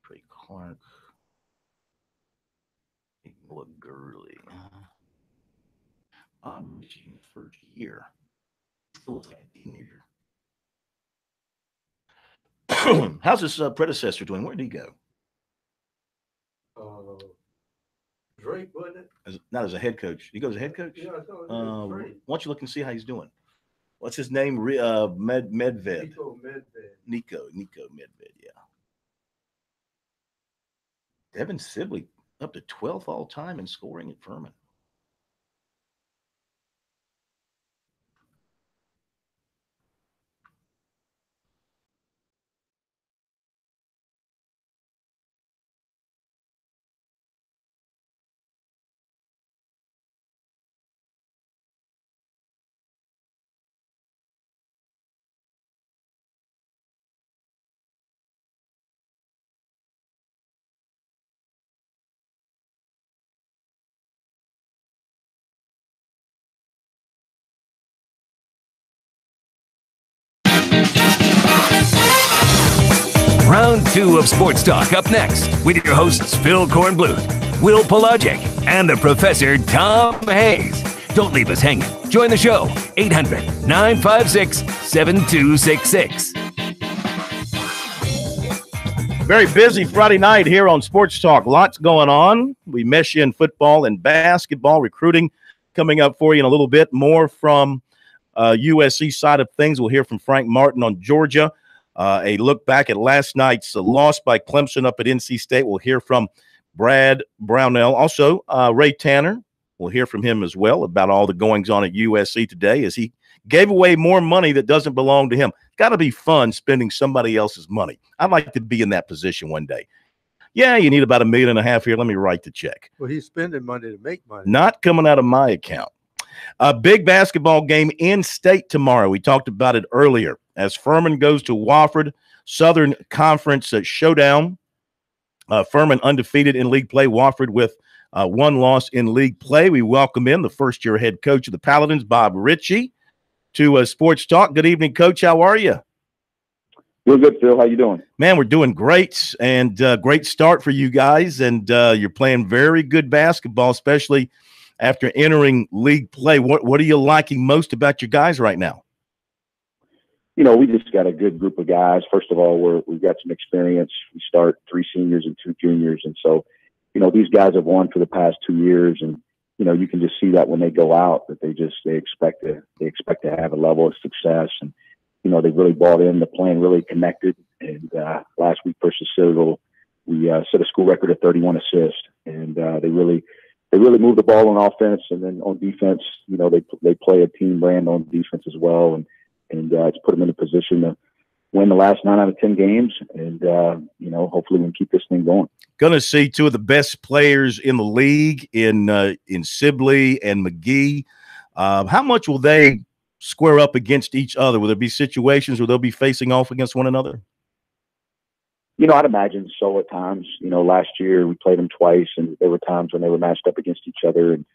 Trey Clark. Noah Gurley. First year. Still like a teenager. How's his predecessor doing? Where did he go? Drake, wasn't it? Not as a head coach. He goes as a head coach? Yeah, I thought it was Drake. Why don't you look and see how he's doing? What's his name? Medved. Nico Medved, yeah. Devin Sibley up to 12th all time in scoring at Furman. Round 2 of Sports Talk up next with your hosts Phil Kornbluth, Will Pelagic, and the Professor Tom Hayes. Don't leave us hanging. Join the show, 800-956-7266. Very busy Friday night here on Sports Talk. Lots going on. We mesh in football and basketball recruiting coming up for you in a little bit. More from USC side of things. We'll hear from Frank Martin on Georgia. A look back at last night's loss by Clemson up at NC State. We'll hear from Brad Brownell. Also, Ray Tanner. We'll hear from him as well about all the goings-on at USC today as he gave away more money that doesn't belong to him. It's got to be fun spending somebody else's money. I'd like to be in that position one day. Yeah, you need about $1.5 million here. Let me write the check. Well, he's spending money to make money. Not coming out of my account. A big basketball game in state tomorrow. We talked about it earlier as Furman goes to Wofford, Southern Conference showdown. Furman undefeated in league play. Wofford with 1 loss in league play. We welcome in the first-year head coach of the Paladins, Bob Ritchie, to Sports Talk. Good evening, Coach. How are you? Doing good, Phil. How you doing? Man, we're doing great, and great start for you guys, and you're playing very good basketball, especially after entering league play. What are you liking most about your guys right now? You know, we just got a good group of guys. First of all, we've got some experience. We start 3 seniors and 2 juniors. And so, you know, these guys have won for the past 2 years. And, you know, you can just see that when they go out that they expect to have a level of success. And, you know, they've really bought in. The plan really connected. And last week versus Citadel, we set a school record of 31 assists. And they really move the ball on offense, and then on defense, you know, they play a team brand on defense as well, and it's put them in a position to win the last 9 out of 10 games, and you know, hopefully we can keep this thing going. Going to see 2 of the best players in the league in Sibley and McGee. How much will they square up against each other? Will there be situations where they'll be facing off against one another? You know, I'd imagine so at times. You know, last year we played them twice, and there were times when they were matched up against each other, and,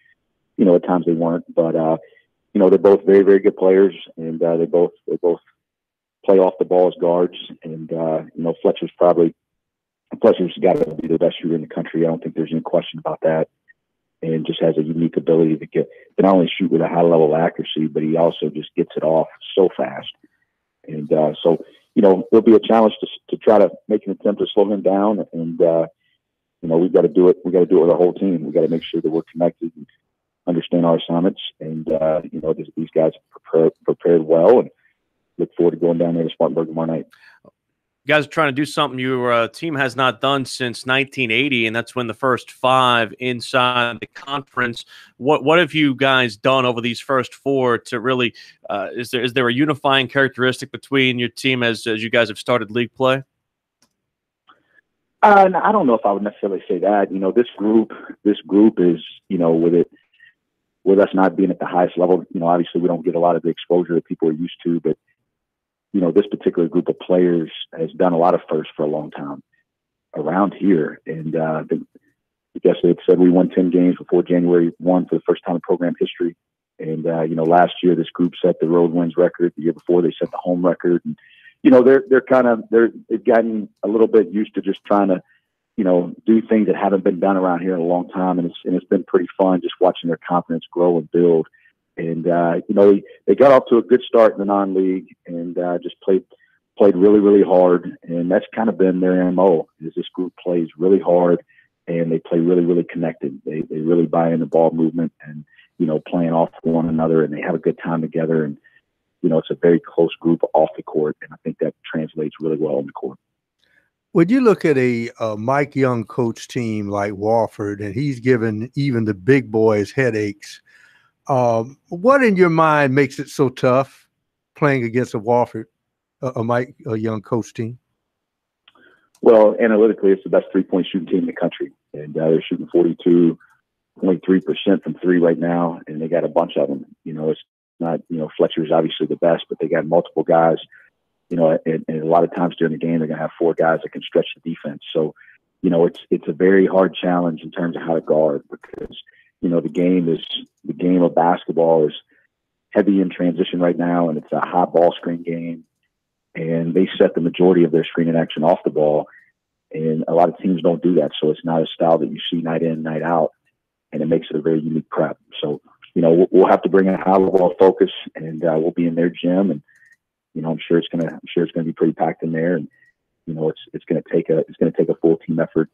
you know, at times they weren't. But, they're both very, very good players, and they both play off the ball as guards. And Fletcher's got to be the best shooter in the country. I don't think there's any question about that. And just has a unique ability to not only shoot with a high level of accuracy, but he also just gets it off so fast. And so it'll be a challenge to try to make an attempt to slow him down. And we've got to do it. We've got to do it with our whole team. We've got to make sure that we're connected and understand our assignments. And these guys prepared well, and look forward to going down there to Spartanburg tomorrow night. You guys are trying to do something your team has not done since 1980, and that's win the first 5 inside the conference. What have you guys done over these first 4 to really is there a unifying characteristic between your team as you guys have started league play? I don't know if I would necessarily say that. This group is, with us not being at the highest level, obviously we don't get a lot of the exposure that people are used to, but this particular group of players has done a lot of firsts for a long time around here. And I guess they said we won 10 games before January 1 for the first time in program history. And, last year this group set the road wins record. The year before they set the home record. And, they've gotten a little bit used to just trying to, do things that haven't been done around here in a long time. And it's been pretty fun just watching their confidence grow and build. And, they got off to a good start in the non-league and just played really, really hard. And that's kind of been their MO, is this group plays really hard and they play really, really connected. They really buy in the ball movement and, playing off one another, and they have a good time together. And, it's a very close group off the court. And I think that translates really well on the court. When you look at a Mike Young coach team like Wofford, and he's given even the big boys headaches, what in your mind makes it so tough playing against a Wofford, a Mike Young coach team? Well, analytically, it's the best 3-point shooting team in the country, and they're shooting 42.3% from 3 right now, and they got a bunch of them. It's not, Fletcher's obviously the best, but they got multiple guys. And a lot of times during the game, they're going to have 4 guys that can stretch the defense. So, it's a very hard challenge in terms of how to guard, because the game of basketball is heavy in transition right now, and it's a high ball screen game, and they set the majority of their screening action off the ball, and a lot of teams don't do that. So it's not a style that you see night in, night out, and it makes it a very unique prep. So, we'll have to bring a high level of focus, and we'll be in their gym, and I'm sure it's gonna be pretty packed in there, and it's gonna take a full team effort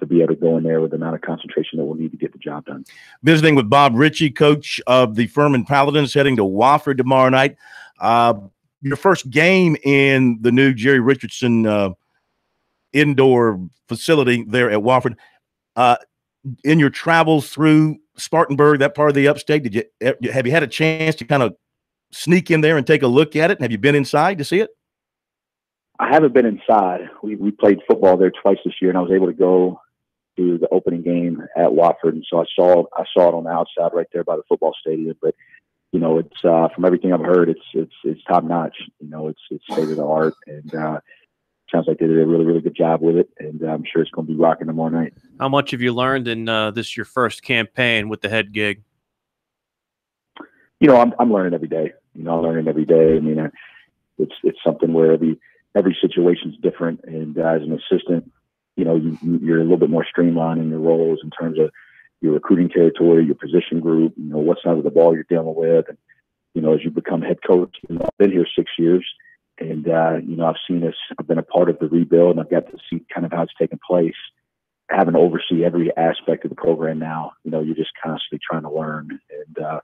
to be able to go in there with the amount of concentration that we'll need to get the job done. Visiting with Bob Ritchie, coach of the Furman Paladins, heading to Wofford tomorrow night. Your first game in the new Jerry Richardson indoor facility there at Wofford. In your travels through Spartanburg, that part of the upstate, have you had a chance to kind of sneak in there and take a look at it? Have you been inside to see it? I haven't been inside. We played football there twice this year, and I was able to go to the opening game at Wofford, and so I saw it on the outside right there by the football stadium. But it's from everything I've heard, it's top notch. It's state of the art, and sounds like they did a really, really good job with it, and I'm sure it's going to be rocking tomorrow night. How much have you learned in your first campaign with the head gig? I'm learning every day. I'm learning every day. I mean, it's something where every situation's different, and as an assistant, you're a little bit more streamlined in your roles in terms of your recruiting territory, your position group, what side of the ball you're dealing with, and as you become head coach. I've been here 6 years. And, I've been a part of the rebuild, and I've got to see kind of how it's taken place. Having to oversee every aspect of the program now, you're just constantly trying to learn. And,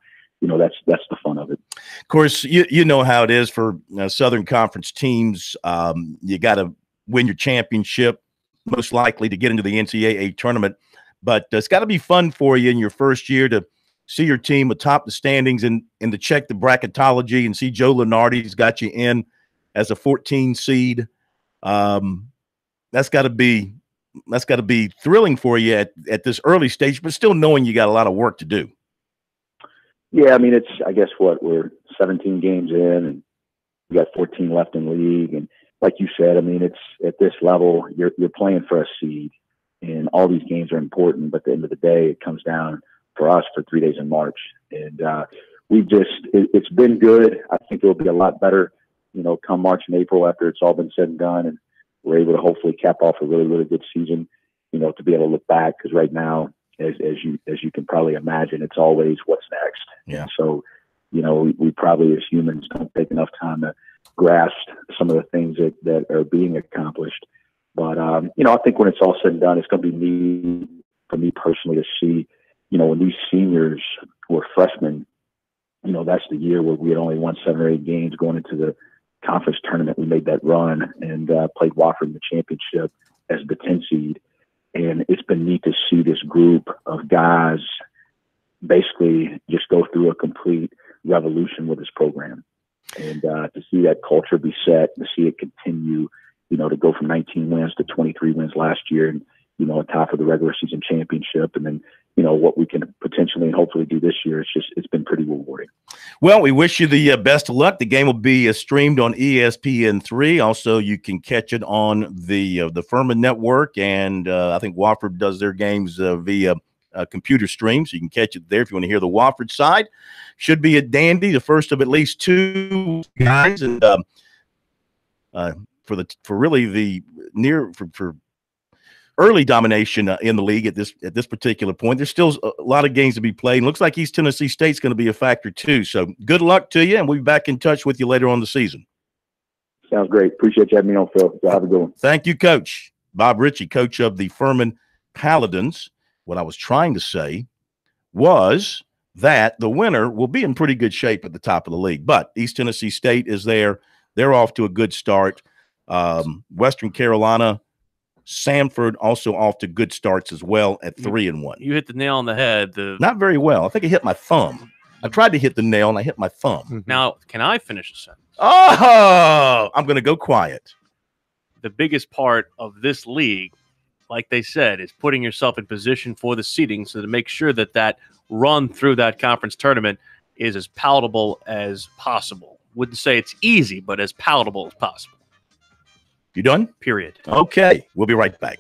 that's the fun of it. Of course, you know how it is for Southern Conference teams. You got to win your championship, most likely to get into the NCAA tournament. But it's got to be fun for you in your first year to see your team atop the standings and to check the bracketology and see Joe Lunardi's got you in as a 14 seed. That's got to be thrilling for you at this early stage, but still knowing you got a lot of work to do. Yeah, I mean, I guess we're 17 games in, and we got 14 left in league. And like you said, I mean, it's at this level, you're playing for a seed, and all these games are important. But at the end of the day, it comes down for us for 3 days in March. And it's been good. I think it'll be a lot better, come March and April after it's all been said and done, and we're able to hopefully cap off a really, really good season, to be able to look back. Because right now, as you can probably imagine, it's always what's next. Yeah. So, we probably as humans don't take enough time to grasp some of the things that are being accomplished. But, I think when it's all said and done, it's going to be neat for me personally to see, when these seniors were freshmen, that's the year where we had only won 7 or 8 games going into the conference tournament. We made that run and played Wofford in the championship as the 10 seed. And it's been neat to see this group of guys basically just go through a complete revolution with this program. And to see that culture be set, to see it continue, to go from 19 wins to 23 wins last year and, on top of the regular season championship. And then, what we can potentially and hopefully do this year. It's been pretty rewarding. Well, we wish you the best of luck. The game will be streamed on ESPN3. Also, you can catch it on the Furman Network, and I think Wofford does their games via computer stream, so you can catch it there if you want to hear the Wofford side. Should be a dandy, the first of at least 2 guys, and for early domination in the league at this particular point. There's still a lot of games to be played. And looks like East Tennessee State's going to be a factor too. So good luck to you, and we'll be back in touch with you later on the season. Sounds great. Appreciate you having me on, Phil. Have a good one. Thank you, Coach. Bob Ritchie, coach of the Furman Paladins. What I was trying to say was that the winner will be in pretty good shape at the top of the league. But East Tennessee State is there. They're off to a good start. Western Carolina, Samford also off to good starts as well at 3-1. You hit the nail on the head. Not very well. I think I hit my thumb. I tried to hit the nail and I hit my thumb. Now, can I finish the sentence? Oh, I'm going to go quiet. The biggest part of this league, like they said, is putting yourself in position for the seeding, so to make sure that run through that conference tournament is as palatable as possible. Wouldn't say it's easy, but as palatable as possible. You done? Period. Okay. We'll be right back.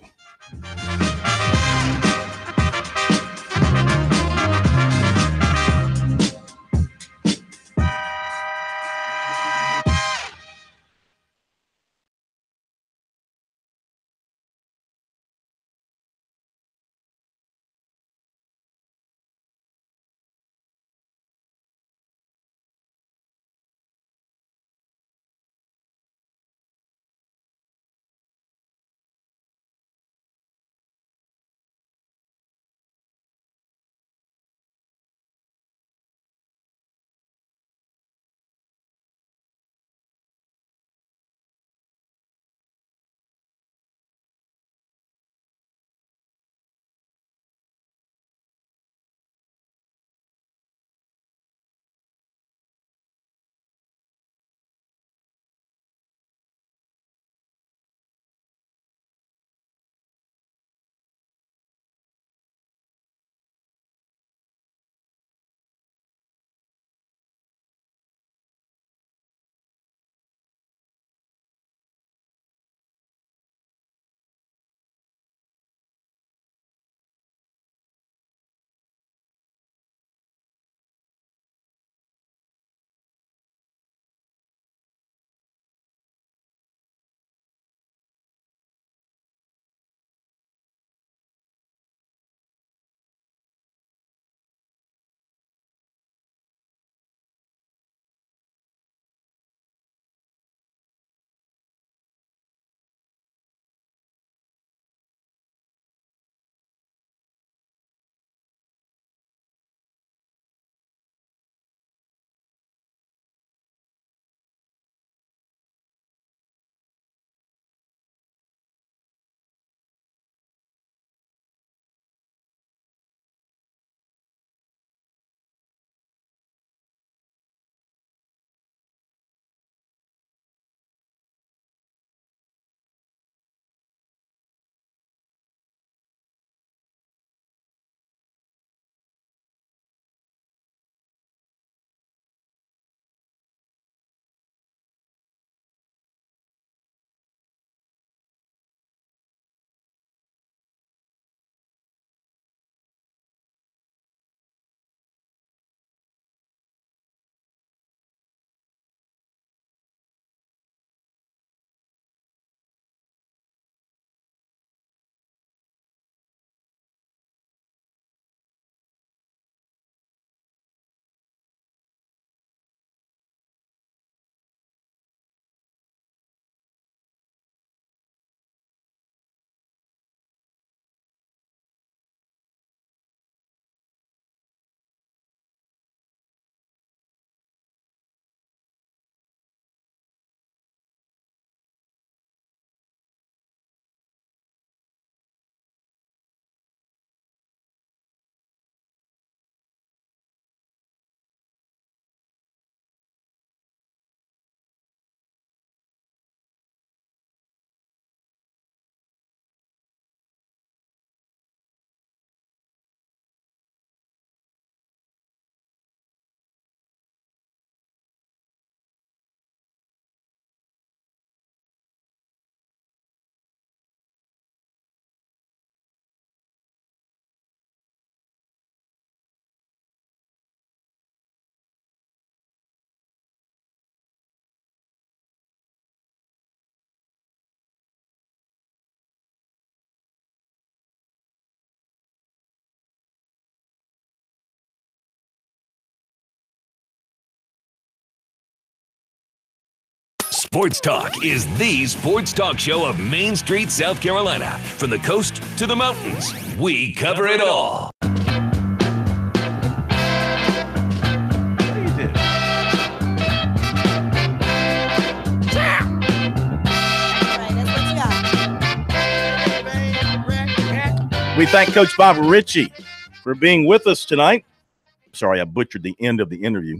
Sports Talk is the sports talk show of Main Street, South Carolina. From the coast to the mountains, we cover it all. We thank Coach Bob Ritchie for being with us tonight. Sorry, I butchered the end of the interview,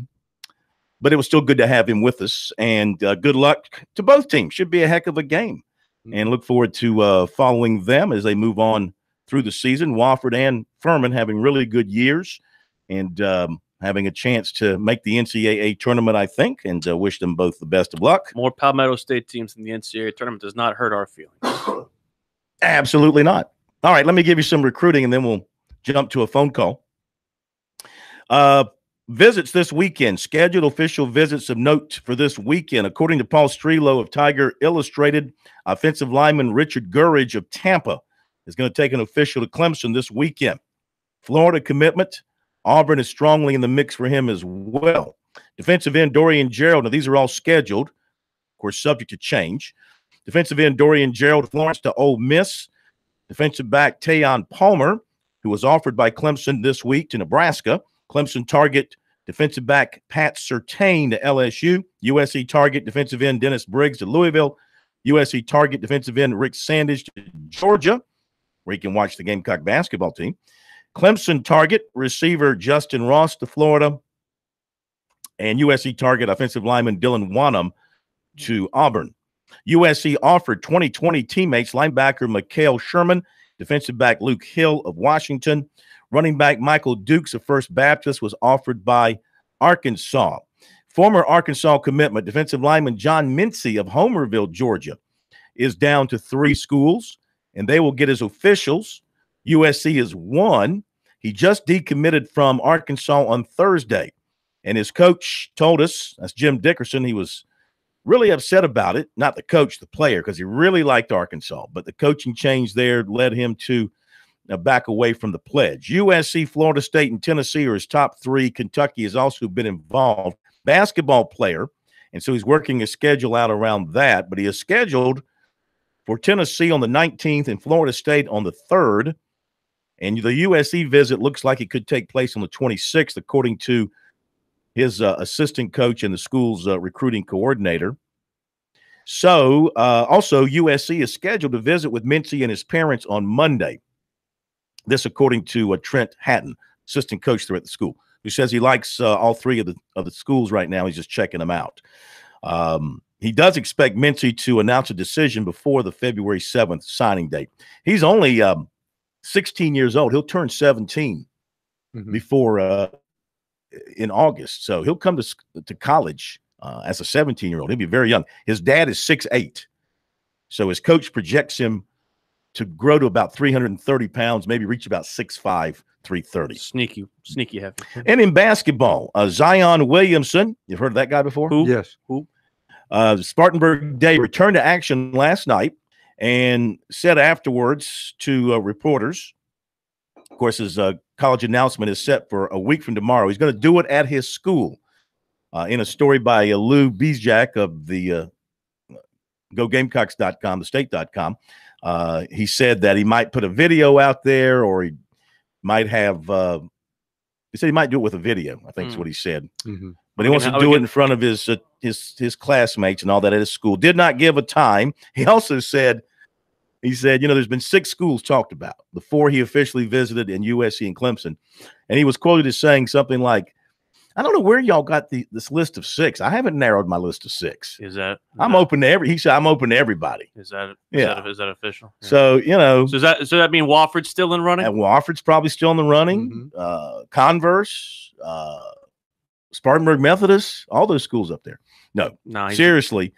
but it was still good to have him with us. And good luck to both teams. Should be a heck of a game. And look forward to following them as they move on through the season. Wofford and Furman having really good years and having a chance to make the NCAA tournament, I think, and wish them both the best of luck. More Palmetto State teams in the NCAA tournament does not hurt our feelings. Absolutely not. All right, let me give you some recruiting, and then we'll jump to a phone call. Visits this weekend, scheduled official visits of note for this weekend. According to Paul Strelo of Tiger Illustrated, offensive lineman Richard Gurridge of Tampa is going to take an official to Clemson this weekend. Florida commitment. Auburn is strongly in the mix for him as well. Defensive end Dorian Gerald. Now, these are all scheduled, of course, subject to change. Defensive end Dorian Gerald, Florence to Ole Miss. Defensive back Tayon Palmer, who was offered by Clemson this week to Nebraska. Clemson target defensive back Pat Surtain to LSU. USC target defensive end Dennis Briggs to Louisville. USC target defensive end Rick Sandage to Georgia, where you can watch the Gamecock basketball team. Clemson target receiver Justin Ross to Florida. And USC target offensive lineman Dylan Wanham to Auburn. USC offered 2020 teammates linebacker Mikael Sherman, defensive back Luke Hill of Washington. Running back Michael Dukes of First Baptist was offered by Arkansas. Former Arkansas commitment defensive lineman John Mincy of Homerville, Georgia, is down to 3 schools, and they will get his officials. USC is 1. He just decommitted from Arkansas on Thursday, and his coach told us, that's Jim Dickerson, he was really upset about it. Not the coach, the player, because he really liked Arkansas. But the coaching change there led him to back away from the pledge. USC, Florida State, and Tennessee are his top 3. Kentucky has also been involved. Basketball player, and so he's working his schedule out around that. But he is scheduled for Tennessee on the 19th and Florida State on the 3rd. And the USC visit looks like it could take place on the 26th, according to his assistant coach and the school's recruiting coordinator. So also USC is scheduled to visit with Mincy and his parents on Monday. This according to Trent Hatton, assistant coach there at the school, who says he likes all 3 of the schools right now. He's just checking them out. He does expect Mincy to announce a decision before the February 7th signing date. He's only 16 years old. He'll turn 17 before in August. So he'll come to college as a 17-year-old. He'll be very young. His dad is 6'8". So his coach projects him to grow to about 330 pounds, maybe reach about 6'5", 330. Sneaky heavy. And in basketball, Zion Williamson, you've heard of that guy before? Who? Yes. Who? Spartanburg Day returned to action last night and said afterwards to reporters, of course, his college announcement is set for a week from tomorrow. He's going to do it at his school. In a story by Lou Bezjak of the GoGamecocks.com, thestate.com, he said that he might put a video out there, or he might have he said he might do it with a video, I think is what he said. But he wants to do it in front of his classmates and all that at his school. Did not give a time. He also said, there's been 6 schools talked about. The 4 he officially visited in USC and Clemson. And he was quoted as saying something like, I don't know where y'all got this list of 6. I haven't narrowed my list to 6. I'm open to he said, I'm open to everybody. Is that official? Yeah. So, So does that mean Wofford's still in running? And Wofford's probably still in the running. Converse, Spartanburg Methodist, all those schools up there. No, seriously.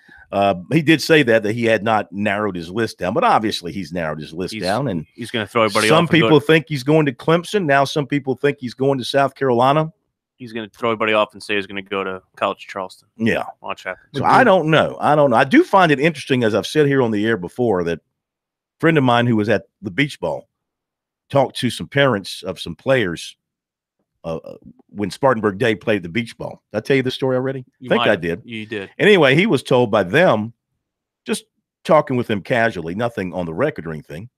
He did say that he had not narrowed his list down, but obviously he's narrowed his list down, and he's going to throw everybody off. Some people think he's going to Clemson. Now some people think he's going to South Carolina. He's going to throw everybody off and say he's going to go to College Charleston. Yeah. Watch that. So I don't know. I do find it interesting, as I've said here on the air before, that a friend of mine who was at the beach ball talked to some parents of some players when Spartanburg Day played the beach ball. Did I tell you this story already? I think I did. You did. Anyway, he was told by them, just talking with him casually, nothing on the record or anything,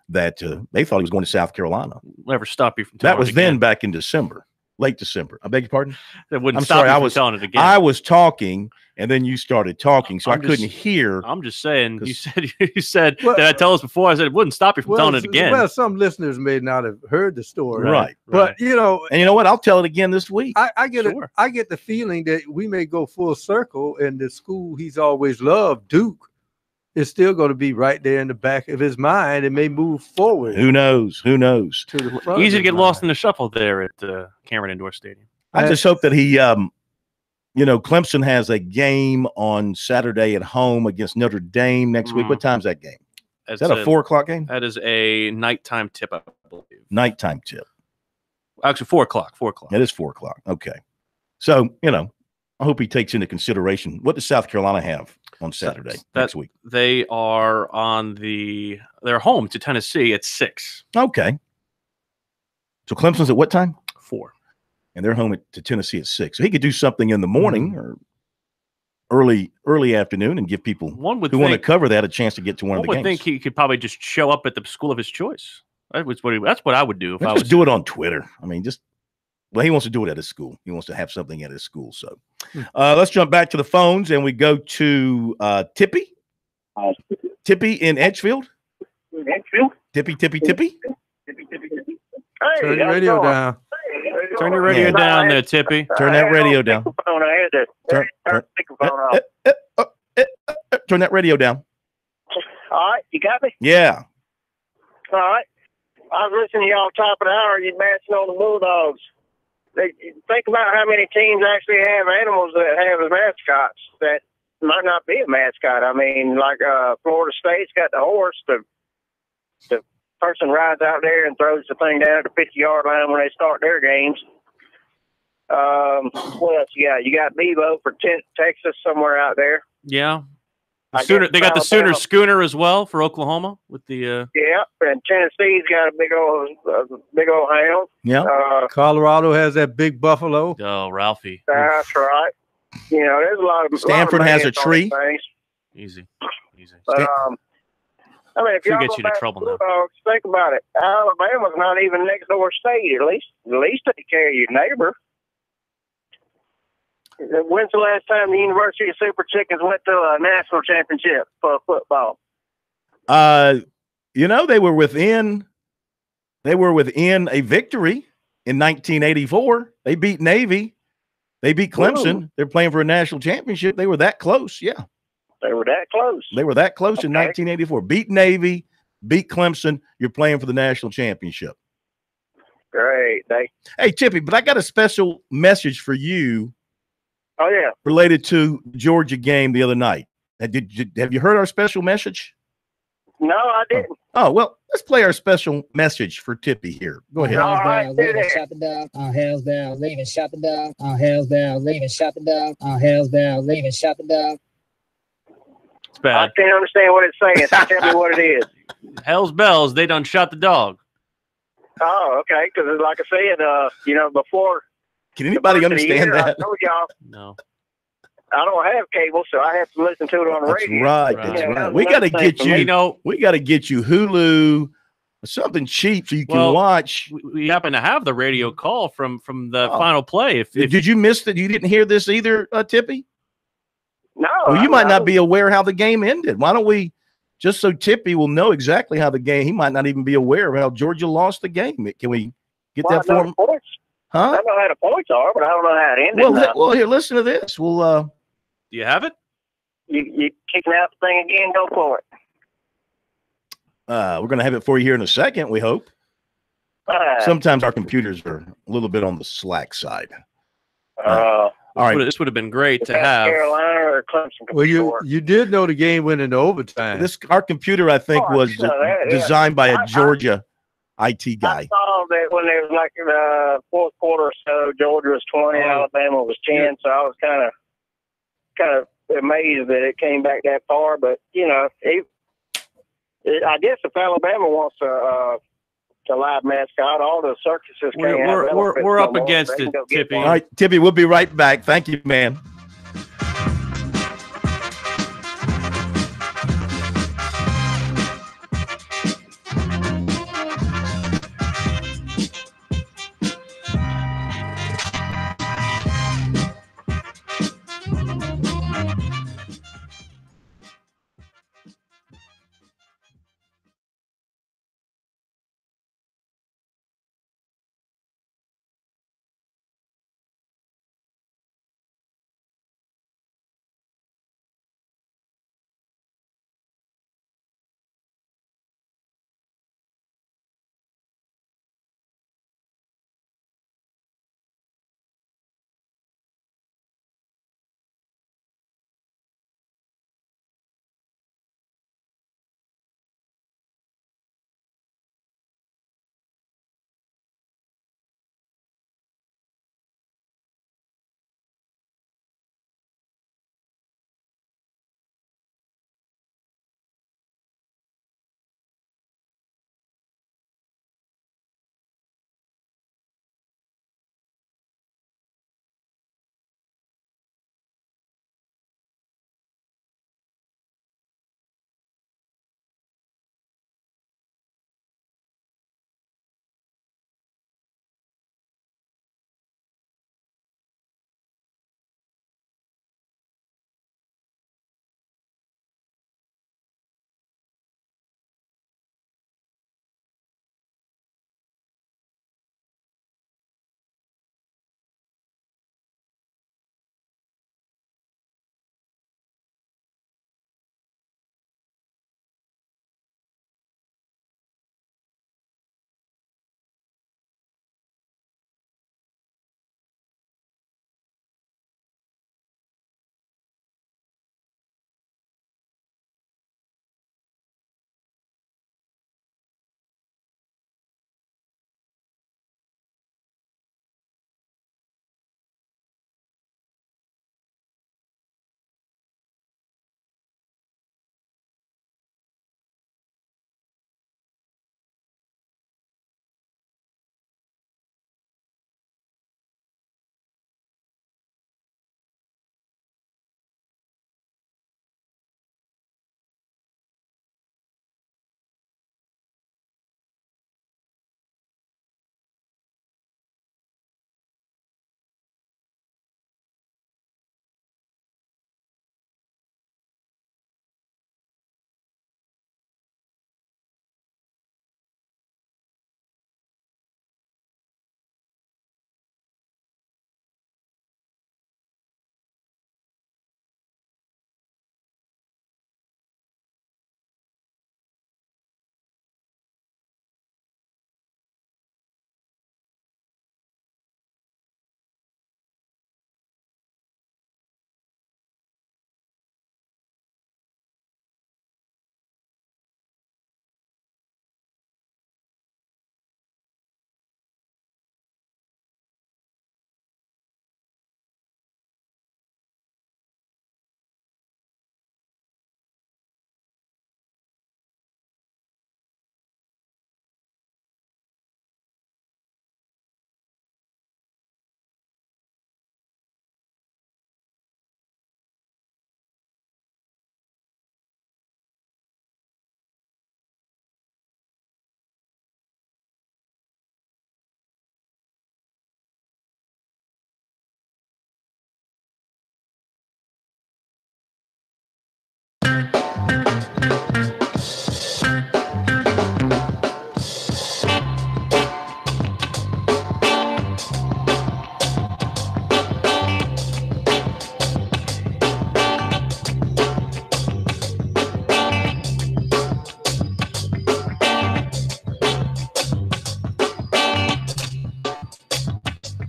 that they thought he was going to South Carolina. Never stop you from That telling was it then again. back in December, late December. I beg your pardon? That wouldn't I'm stop sorry, you I from was telling it again. I was talking, and then you started talking, so I couldn't hear. I'm just saying. You said that I tell us before. I said it wouldn't stop you from telling it again. Well, some listeners may not have heard the story, Right. But you know, and you know what? I'll tell it again this week. I get I get the feeling that we may go full circle, and the school he's always loved, Duke, is still going to be right there in the back of his mind and may move forward. Who knows? Who knows? To the front Easy to get lost in the shuffle there at Cameron Indoor Stadium. I just hope that he, Clemson has a game on Saturday at home against Notre Dame next week. What time's that game? Is that a 4 o'clock game? That is a nighttime tip, I believe. Nighttime tip. Actually, 4 o'clock. 4 o'clock. It is 4 o'clock. Okay. So, I hope he takes into consideration, what does South Carolina have on Saturday next week? They are they're home to Tennessee at 6. Okay. So Clemson's at what time? 4. And they're home to Tennessee at 6. So he could do something in the morning or early afternoon and give people who want to cover that a chance to get to one of the games. One would think he could probably just show up at the school of his choice. That's what I would do if I was. Just do it on Twitter. I mean, he wants to do it at his school. He wants to have something at his school. So let's jump back to the phones and we go to Tippy. Tippy in Edgefield. Tippy. Hey, turn your radio down. Turn your radio down there, Tippy. Turn that radio down. Turn that radio down. All right, you got me? Yeah. All right. I was listening to y'all top of the hour. You bashing on the Bulldogs. Think about how many teams actually have animals that have as mascots that might not be a mascot. I mean, like Florida State's got the horse. The person rides out there and throws the thing down at the 50-yard line when they start their games. What else you got? You got Bevo for Texas somewhere out there. Yeah. They got the Sooner Schooner as well for Oklahoma with the. Yeah, and Tennessee's got a big old hound. Yeah. Colorado has that big buffalo. Oh, Ralphie. That's right. There's a lot of. Stanford has a tree. Easy. I mean, if y'all gets you into trouble now. Think about it. Alabama's not even next door state. At least take care of your neighbor. When's the last time the University of Super Chickens went to a national championship for football? They were within a victory in 1984. They beat Navy. They beat Clemson. Ooh. They're playing for a national championship. They were that close. Yeah. They were that close. They were that close in 1984. Beat Navy, beat Clemson. You're playing for the national championship. Great. Hey, Tippy, but I got a special message for you. Oh, yeah. Related to the Georgia game the other night. Have you heard our special message? No, I didn't. Oh, well, let's play our special message for Tippy here. Go ahead. All right, leaving, shot the dog. Hell's down, leaving, shot the dog. Hell's down, leaving, shot the dog. Hell's down, leaving, shot the dog. It's bad. I can't understand what it's saying. So tell me what it is. Hell's bells, they done shot the dog. Oh, okay. Because like I said, before. Can anybody understand that? I told y'all. No. I don't have cable, so I have to listen to it on the radio. That's right. We got to get you. We got to get you Hulu, something cheap so you can watch. We happen to have the radio call from the final play. If did you miss that? You didn't hear this either, Tippy? No. Well, you might not be aware how the game ended. Why don't we, just so Tippy will know exactly how the game? He might not even be aware of how Georgia lost the game. Can we get that for him? Huh? I know how the points are, but I don't know how it ended. Well, here, listen to this. We'll. Do you have it? You kicking out the thing again? Go for it. We're going to have it for you here in a second, we hope. Sometimes our computers are a little bit on the slack side. All right. This would have been great to have. Carolina or Clemson. Well, you did know the game went into overtime. Our computer, I think, was designed by a Georgia IT guy. I saw that when there was like the fourth quarter or so, Georgia was 20, Alabama was 10, so I was kind of amazed that it came back that far. But I guess if Alabama wants to live mascot. All the circuses can't have elephants we're no up more. against They can it, go get Tippy. one. All right, Tippy, we'll be right back. Thank you, man.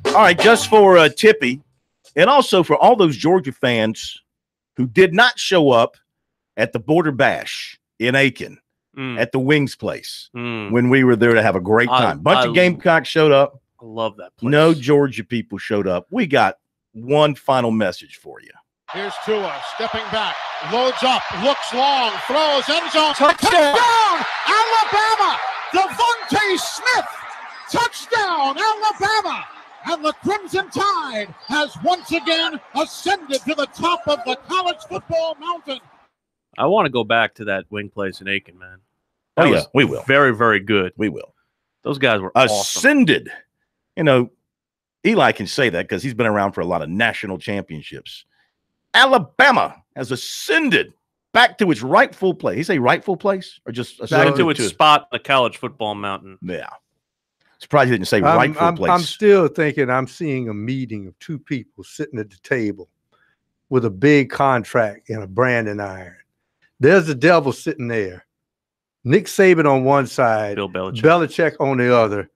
All right, just for Tippy, and also for all those Georgia fans who did not show up at the Border Bash in Aiken at the Wings place when we were there to have a great time. Bunch of Gamecocks showed up. I love that place. No Georgia people showed up. We got one final message for you. Here's Tua stepping back, loads up, looks long, throws, end zone, touchdown, Alabama! Devontae Smith, touchdown, Alabama. And the Crimson Tide has once again ascended to the top of the college football mountain. I want to go back to that wing place in Aiken, man. Oh, That yeah, was we will. Very, very good. We will. Those guys were awesome. Ascended. You know, Eli can say that because he's been around for a lot of national championships. Alabama has ascended back to its rightful place. He say rightful place or just Back to its spot in the college football mountain. Yeah. Surprised he didn't say rightful place. I'm still thinking I'm seeing a meeting of two people sitting at the table with a big contract and a branding iron. There's the devil sitting there. Nick Saban on one side, Bill Belichick. Belichick on the other,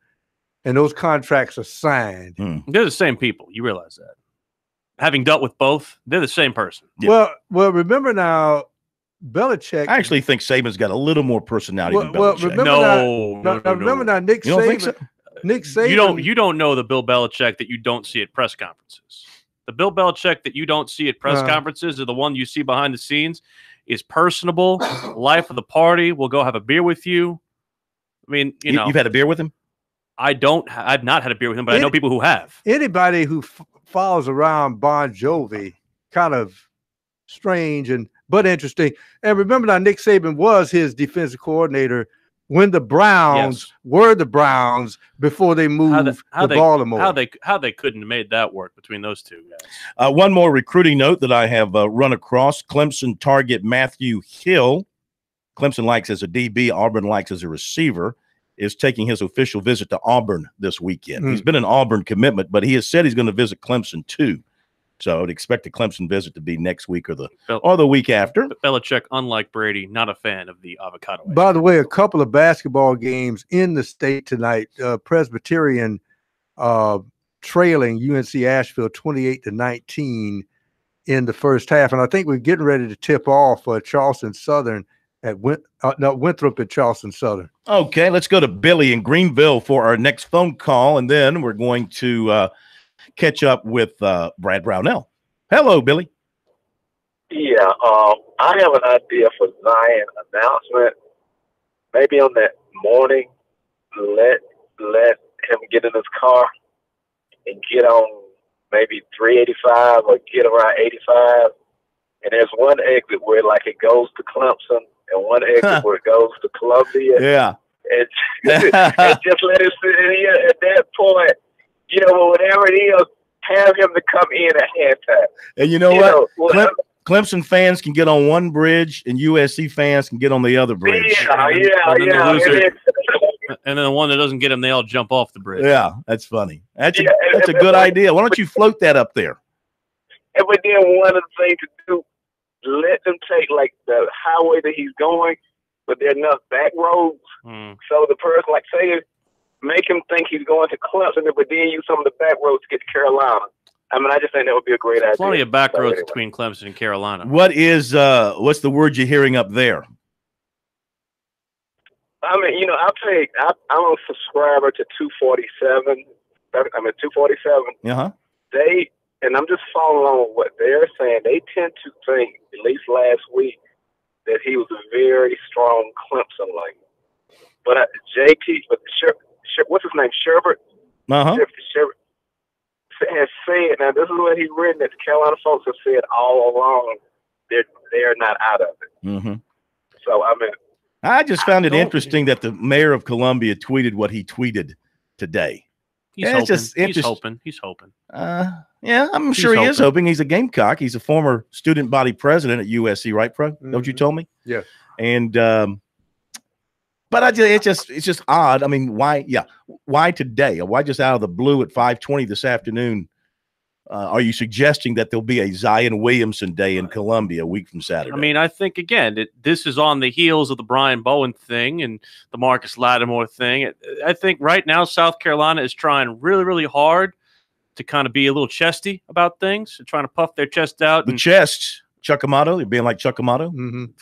and those contracts are signed. They're the same people. You realize that. Having dealt with both, they're the same person. Yeah. Well, remember now, Belichick. I actually think Saban's got a little more personality than Belichick. Remember now, Nick You don't Saban. think so? Nick Saban. You don't know the Bill Belichick that you don't see at press conferences. The Bill Belichick that you don't see at press conferences are the one you see behind the scenes. Is personable, life of the party. We'll go have a beer with you. I mean, you know, you've had a beer with him. I've not had a beer with him, but I know people who have. Anybody who follows around Bon Jovi, kind of strange but interesting. And remember now, Nick Saban was his defensive coordinator when the Browns were the Browns before they moved to Baltimore. How they couldn't have made that work between those two guys. One more recruiting note that I have run across: Clemson target Matthew Hill. Clemson likes as a DB, Auburn likes as a receiver. Is taking his official visit to Auburn this weekend. He's been an Auburn commitment, but he has said he's going to visit Clemson too. So I would expect the Clemson visit to be next week or the week after. But Belichick, unlike Brady, not a fan of the avocado. By the way, a couple of basketball games in the state tonight. Presbyterian trailing UNC Asheville 28-19 in the first half, and I think we're getting ready to tip off Charleston Southern at Winthrop at Charleston Southern. Okay, let's go to Billy in Greenville for our next phone call, and then we're going to catch up with Brad Brownell. Hello, Billy. Yeah, I have an idea for Zion announcement. Maybe on that morning, let him get in his car and get on maybe 385 or get around 85. And there's one exit where like it goes to Clemson and one exit where it goes to Columbia. Yeah. And just let him sit in here at that point. You know, whatever it is, have him to come in at halftime. And you know what? Clemson fans can get on one bridge, and USC fans can get on the other bridge. Yeah. And then the one that doesn't get them, they all jump off the bridge. Yeah, that's funny. That's a good idea. Why don't you float that up there? And but then one of the things to do, let them take like the highway that he's going, but there are enough back roads. So the person, like say, make him think he's going to Clemson, but then use some of the back roads to get to Carolina. I mean, I just think that would be a great idea. Plenty of back roads between Clemson and Carolina. What is what's the word you're hearing up there? I mean, you know, I'm a subscriber to 247. I mean, 247. And I'm just following along with what they're saying. They tend to think, at least last week, that he was a very strong Clemson like. But what's his name? Sherbert. Sherbert has said. Now, this is what he's written. That the Carolina folks have said all along. They're not out of it. So I mean, I just found it interesting that the mayor of Columbia tweeted what he tweeted today. He's hoping. He's hoping. Yeah, I'm sure he is hoping. He's a Gamecock. He's a former student body president at USC, right, Pro? Don't you told me? Yeah. And but it's just odd. I mean, why? Yeah, why today? Why just out of the blue at 5:20 this afternoon? Are you suggesting that there'll be a Zion Williamson day in Columbia a week from Saturday? I mean, I think, again, this is on the heels of the Brian Bowen thing and the Marcus Lattimore thing. I think right now South Carolina is trying really, really hard to kind of be a little chesty about things and trying to puff their chest out. The chest, Chuck Amato, you're being like Chuck Amato.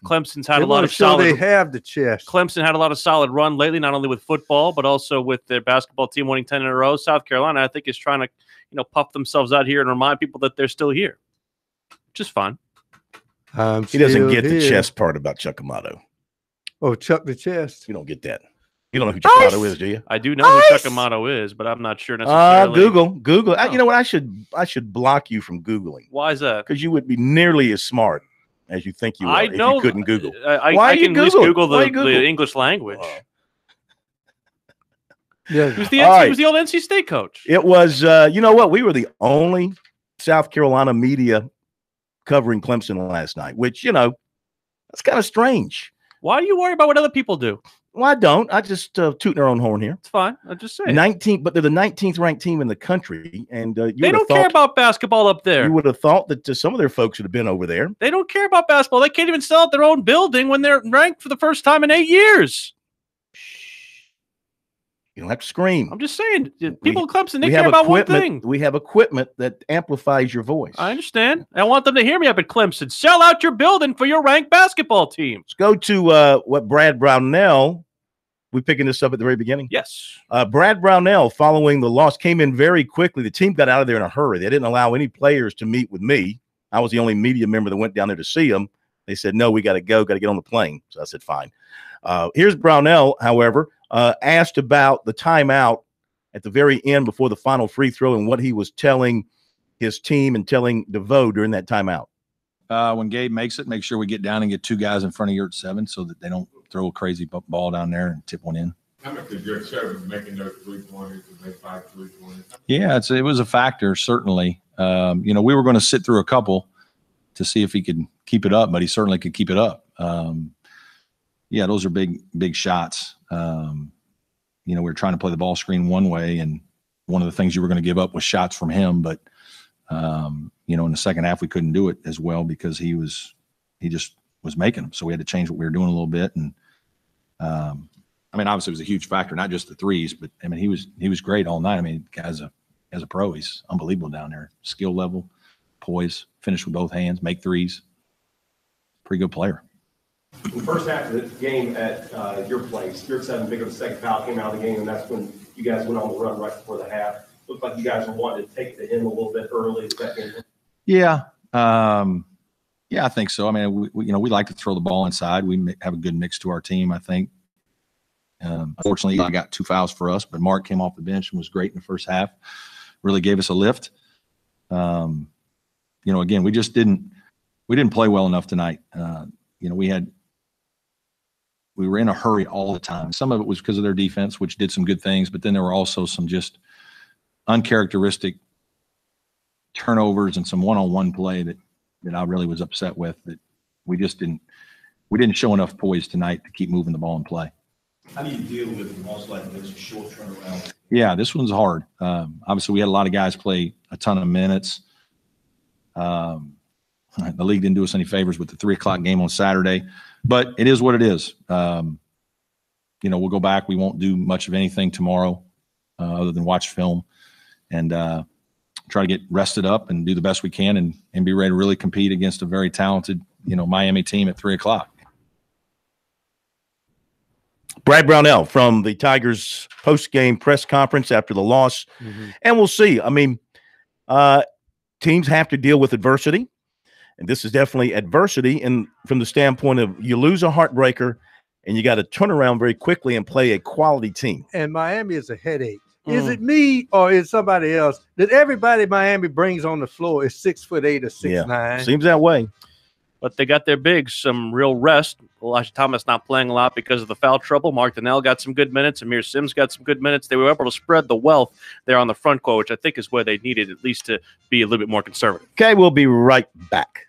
Clemson's had a lot of solid. They have the chest. Clemson had a lot of solid run lately, not only with football but also with their basketball team winning 10 in a row. South Carolina, I think, is trying to puff themselves out here and remind people that they're still here, which is fine. He doesn't get the chest part about Chuck Amato. Oh, Chuck the chest. You don't get that. You don't know who Chuck Amato is, do you? I do know who Chuck Amato is, but I'm not sure necessarily. Google. Oh. You know what? I should block you from Googling. Why is that? Because you would be nearly as smart as you think you are if you couldn't Google. I can at least Google the English language. Yeah, He was the old NC State coach. It was. You know what? We were the only South Carolina media covering Clemson last night, which that's kind of strange. Why do you worry about what other people do? Well, I don't. I just tooting our own horn here. It's fine. I'm just saying. 19th, but they're the 19th ranked team in the country, and they don't care about basketball up there. You would have thought that some of their folks would have been over there. They don't care about basketball. They can't even sell out their own building when they're ranked for the first time in 8 years. You don't have to scream. I'm just saying. People in Clemson, they care about one thing. We have equipment that amplifies your voice. I understand. I want them to hear me up at Clemson. Sell out your building for your ranked basketball team. Let's go to what Brad Brownell. We picking this up at the very beginning? Yes. Brad Brownell, following the loss, came in very quickly. The team got out of there in a hurry. They didn't allow any players to meet with me. I was the only media member that went down there to see them. They said, no, we got to go, got to get on the plane. So I said, fine. Here's Brownell, however, asked about the timeout at the very end before the final free throw and what he was telling his team and telling DeVoe during that timeout. When Gabe makes it, make sure we get down and get two guys in front of you at 7 so that they don't throw a crazy ball down there and tip one in. How much did your service making those 3-pointers to make 5 3-pointers? Yeah, it was a factor, certainly. We were going to sit through a couple to see if he could keep it up, but he certainly could keep it up. Yeah, those are big shots. We were trying to play the ball screen one way, and one of the things you were going to give up was shots from him. But, in the second half, we couldn't do it as well because he just was making them. So we had to change what we were doing a little bit. And, obviously it was a huge factor, not just the threes, but he was great all night. As a pro, he's unbelievable down there. Skill level, poise, finish with both hands, make threes. Pretty good player. In the first half of the game at your place, your 7 big of a second foul came out of the game, and that's when you guys went on the run right before the half. Looked like you guys were wanting to take it to him a little bit early. Yeah. Yeah, I think so. We like to throw the ball inside. We have a good mix to our team, I think. Unfortunately, I got 2 fouls for us, but Mark came off the bench and was great in the first half. Really gave us a lift. Again, we didn't play well enough tonight. We were in a hurry all the time. Some of it was because of their defense, which did some good things, but then there were also some just uncharacteristic turnovers and some one-on-one play that I really was upset with, that we didn't show enough poise tonight to keep moving the ball and play. How do you deal with a loss like this, a short turnaround? Yeah, this one's hard. Obviously, we had a lot of guys play a ton of minutes. The league didn't do us any favors with the 3:00 game on Saturday, but it is what it is. We'll go back. We won't do much of anything tomorrow other than watch film and try to get rested up and do the best we can and be ready to really compete against a very talented, Miami team at 3:00. Brad Brownell from the Tigers post-game press conference after the loss. And we'll see. Teams have to deal with adversity. And this is definitely adversity. And from the standpoint of you lose a heartbreaker and you got to turn around very quickly and play a quality team. And Miami is a headache. Is it me or is somebody else that everybody Miami brings on the floor is 6'8" or 6'9"? Seems that way. But they got their bigs some real rest. Elijah Thomas not playing a lot because of the foul trouble. Mark Donnell got some good minutes. Amir Sims got some good minutes. They were able to spread the wealth there on the front court, which I think is where they needed at least to be a little bit more conservative. Okay, we'll be right back.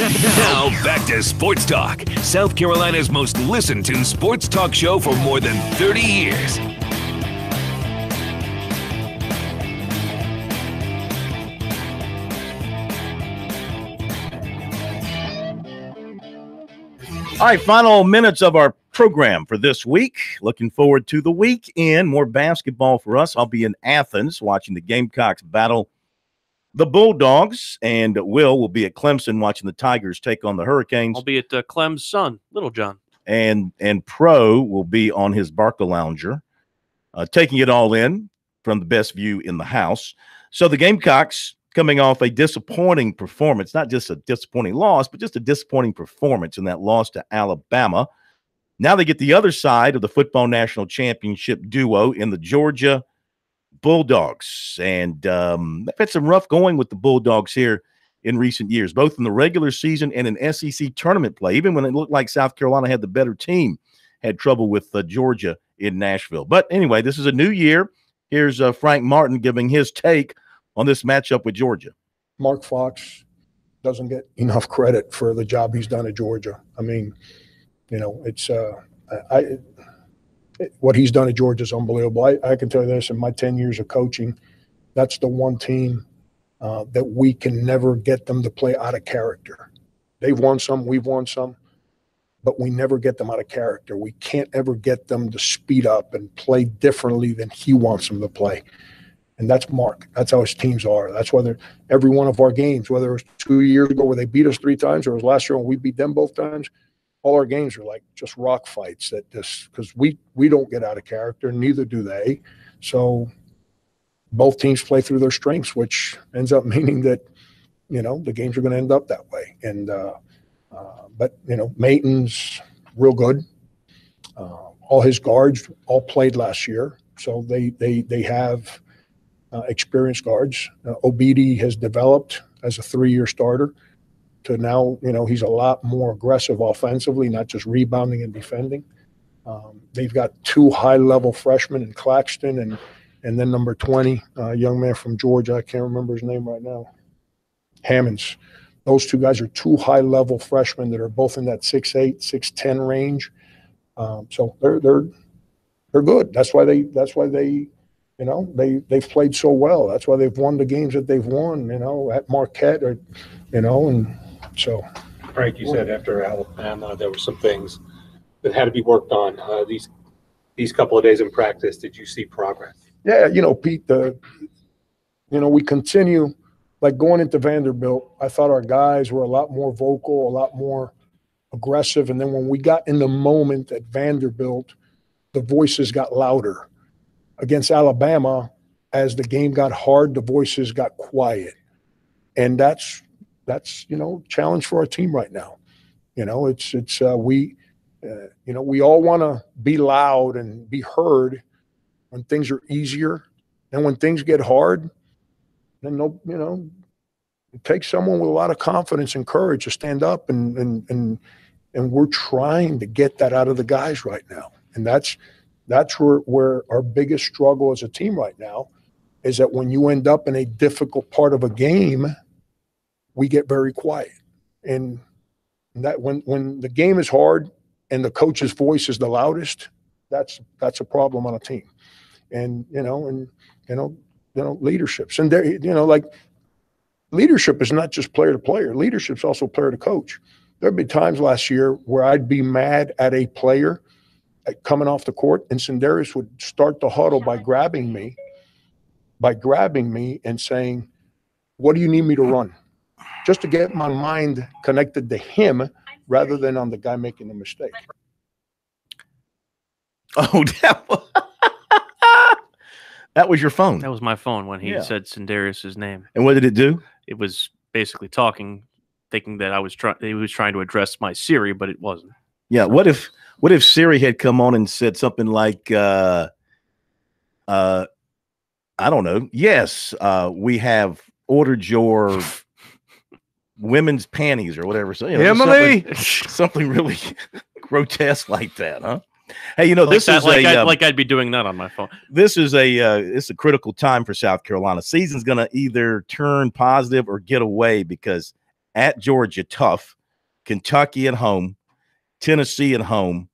Now back to Sports Talk, South Carolina's most listened to sports talk show for more than 30 years. All right, final minutes of our program for this week. Looking forward to the weekend. More basketball for us. I'll be in Athens watching the Gamecocks battle the Bulldogs, and Will be at Clemson watching the Tigers take on the Hurricanes. I'll be at Clem's son, Little John. And Pro will be on his Barca Lounger, taking it all in from the best view in the house. So the Gamecocks coming off a disappointing performance, not just a disappointing loss, but just a disappointing performance in that loss to Alabama. Now they get the other side of the football national championship duo in the Georgia Bulldogs. And they've had some rough going with the Bulldogs here in recent years, both in the regular season and in SEC tournament play. Even when it looked like South Carolina had the better team, had trouble with Georgia in Nashville. But anyway, this is a new year. Here's Frank Martin giving his take on this matchup with Georgia. Mark Fox doesn't get enough credit for the job he's done at Georgia. I mean, you know, it's what he's done at Georgia is unbelievable. I can tell you this, in my 10 years of coaching, that's the one team that we can never get them to play out of character. They've won some, we've won some, but we never get them out of character. We can't ever get them to speed up and play differently than he wants them to play. And that's Mark. That's how his teams are. That's why every one of our games, whether it was 2 years ago where they beat us 3 times or it was last year when we beat them both times, all our games are like just rock fights that just because we don't get out of character, neither do they. So both teams play through their strengths, which ends up meaning that, you know, the games are going to end up that way. And but, you know, Mayton's real good. All his guards all played last year. So they have experienced guards. Obidi has developed as a 3-year starter to now, you know, he's a lot more aggressive offensively, not just rebounding and defending. They've got 2 high-level freshmen in Claxton and then number 20, a young man from Georgia. I can't remember his name right now. Hammonds. Those 2 guys are 2 high-level freshmen that are both in that 6'8", 6'10" range. So they're good. That's why they you know, they've played so well. That's why they've won the games that they've won, you know, at Marquette, or, you know, and so. Frank, you said after Alabama there were some things that had to be worked on. These couple of days in practice, did you see progress? Yeah, you know, Pete, you know, we continue, like going into Vanderbilt, I thought our guys were a lot more vocal, a lot more aggressive. And then when we got in the moment at Vanderbilt, the voices got louder. Against Alabama, as the game got hard, the voices got quiet. And that's you know, challenge for our team right now. You know, we all want to be loud and be heard when things are easier. And when things get hard, then you know, it takes someone with a lot of confidence and courage to stand up, and we're trying to get that out of the guys right now. And that's where our biggest struggle as a team right now is that when you end up in a difficult part of a game, we get very quiet. And that when the game is hard and the coach's voice is the loudest, that's a problem on a team. And leaderships. And there, you know, like leadership is not just player to player. Leadership's also player to coach. There'd be times last year where I'd be mad at a player coming off the court, and Sindarius would start the huddle by grabbing me and saying, "What do you need me to run?" Just to get my mind connected to him rather than on the guy making the mistake. Oh, that was your phone. That was my phone when he said Sindarius's name. And what did it do? It was basically talking, thinking that he was trying to address my Siri, but it wasn't. Yeah. What if Siri had come on and said something like, I don't know. Yes, we have ordered your women's panties or whatever. So, you know, Emily, something really grotesque like that, huh? Hey, you know, like this that, is like I'd be doing that on my phone. This is it's a critical time for South Carolina. Season's going to either turn positive or get away, because at Georgia, tough. Kentucky at home. Tennessee at home.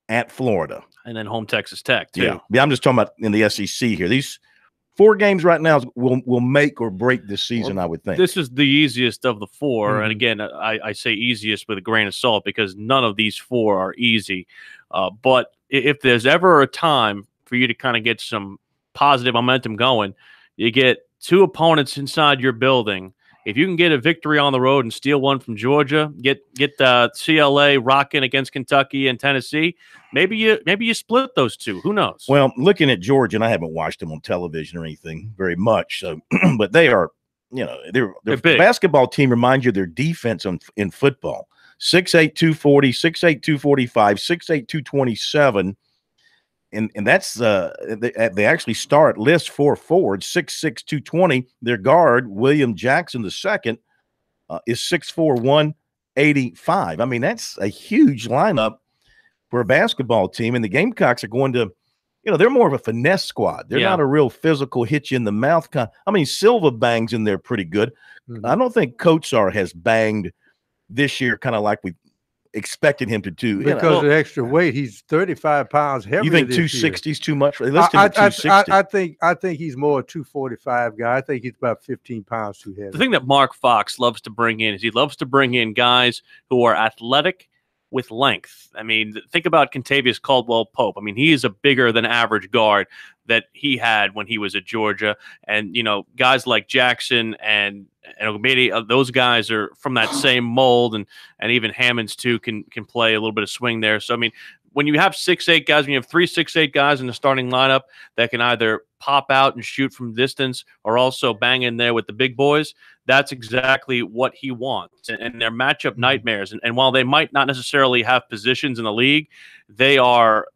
At Florida. And then home Texas Tech, too. Yeah, I'm just talking about in the SEC here. These 4 games right now will make or break this season, I would think. This is the easiest of the 4. Mhm. And again, I say easiest with a grain of salt because none of these 4 are easy. But if there's ever a time for you to kind of get some positive momentum going, you get 2 opponents inside your building. If you can get a victory on the road and steal one from Georgia, get the CLA rocking against Kentucky and Tennessee, maybe you split those 2. Who knows? Well, looking at Georgia, and I haven't watched them on television or anything very much, so but they are, they're big. Basketball team reminds you of their defense in football. 6'8", 240, 6'8", 245, 6'8", 227. And that's they actually list 4 forwards, 6'6", 220. Their guard, William Jackson II, is 6'4", 185. I mean, that's a huge lineup for a basketball team. And the Gamecocks are going to, they're more of a finesse squad. They're not a real physical hit you in the mouth kind. I mean, Silva bangs in there pretty good. I don't think Kotsar has banged this year kind of like we expected him to do. Because of the extra weight, he's 35 pounds heavier. You think this 260 year. is too much? They listed him at 260. I think he's more a 245 guy. I think he's about 15 pounds too heavy. The thing that Mark Fox loves to bring in is he loves to bring in guys who are athletic with length. I mean, think about Contavious Caldwell-Pope. I mean, he is a bigger than average guard that he had when he was at Georgia. And, guys like Jackson and Ogmedi, those guys are from that same mold, and even Hammonds too can play a little bit of swing there. So I mean, when you have 6'8" guys, when you have 3 6'8" guys in the starting lineup that can either pop out and shoot from distance or also bang in there with the big boys, that's exactly what he wants. And they're matchup nightmares. And while they might not necessarily have positions in the league, they are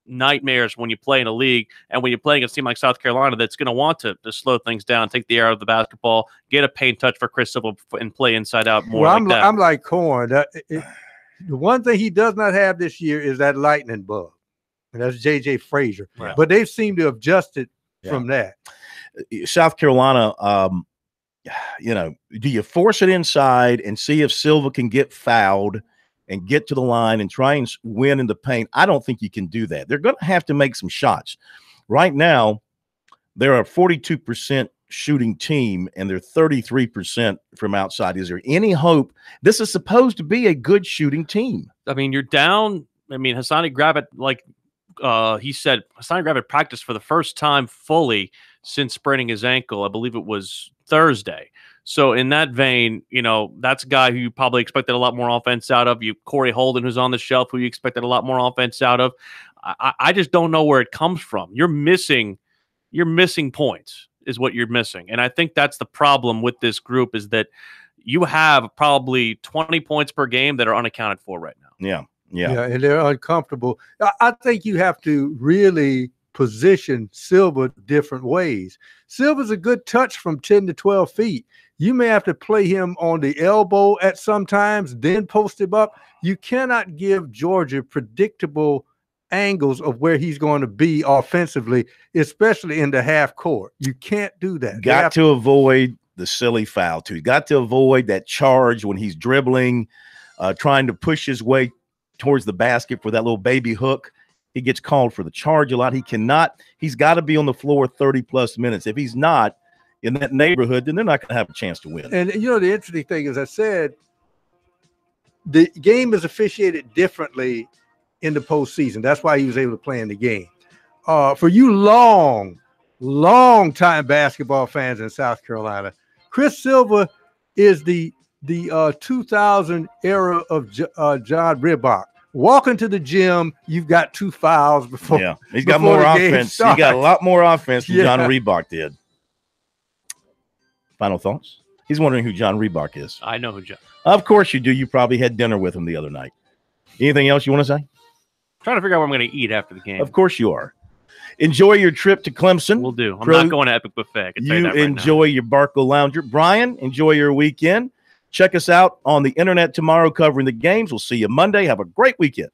nightmares when you play in a league, and when you're playing against a team like South Carolina that's going to want to slow things down, take the air out of the basketball, get a paint touch for Chris Silva, and play inside out more. Well, that. I'm like Corn. The one thing he does not have this year is that lightning bug, and that's J.J. Frazier. Right. But they seem to have adjusted from that. South Carolina, do you force it inside and see if Silva can get fouled and get to the line and try and win in the paint? I don't think you can do that. They're going to have to make some shots. Right now, they're a 42% shooting team, and they're 33% from outside. Is there any hope? This is supposed to be a good shooting team. I mean, you're down. I mean, Hassani Gravett, like he said, Hassani Gravett practiced for the first time fully since spraining his ankle. I believe it was Thursday. So in that vein, that's a guy who you probably expected a lot more offense out of. You, Corey Holden, who's on the shelf, who you expected a lot more offense out of. I just don't know where it comes from. You're missing points is what you're missing. And I think that's the problem with this group, is that you have probably 20 points per game that are unaccounted for right now. Yeah, and they're uncomfortable. I think you have to really position Silva different ways. Silva's a good touch from 10 to 12 feet. You may have to play him on the elbow at some times, then post him up. You cannot give Georgia predictable angles of where he's going to be offensively, especially in the half court. You can't do that. Got to avoid the silly foul, too. Got to avoid that charge when he's dribbling, trying to push his way towards the basket for that little baby hook. He gets called for the charge a lot. He's got to be on the floor 30-plus minutes. If he's not in that neighborhood, then they're not going to have a chance to win. And, the interesting thing is, I said, the game is officiated differently in the postseason. That's why he was able to play in the game. For you long-time basketball fans in South Carolina, Chris Silva is the 2000 era of John Ribach. Walking to the gym, you've got 2 fouls before. Yeah, he's got more offense. He got a lot more offense than John Ribach did. Final thoughts? He's wondering who John Ribach is. I know who John. Of course you do. You probably had dinner with him the other night. Anything else you want to say? Trying to figure out what I'm going to eat after the game. Of course you are. Enjoy your trip to Clemson. We'll do. I'm not going to Epic Buffet. I can tell you that right enjoy your Barco Lounger. Brian, enjoy your weekend. Check us out on the internet tomorrow covering the games. We'll see you Monday. Have a great weekend.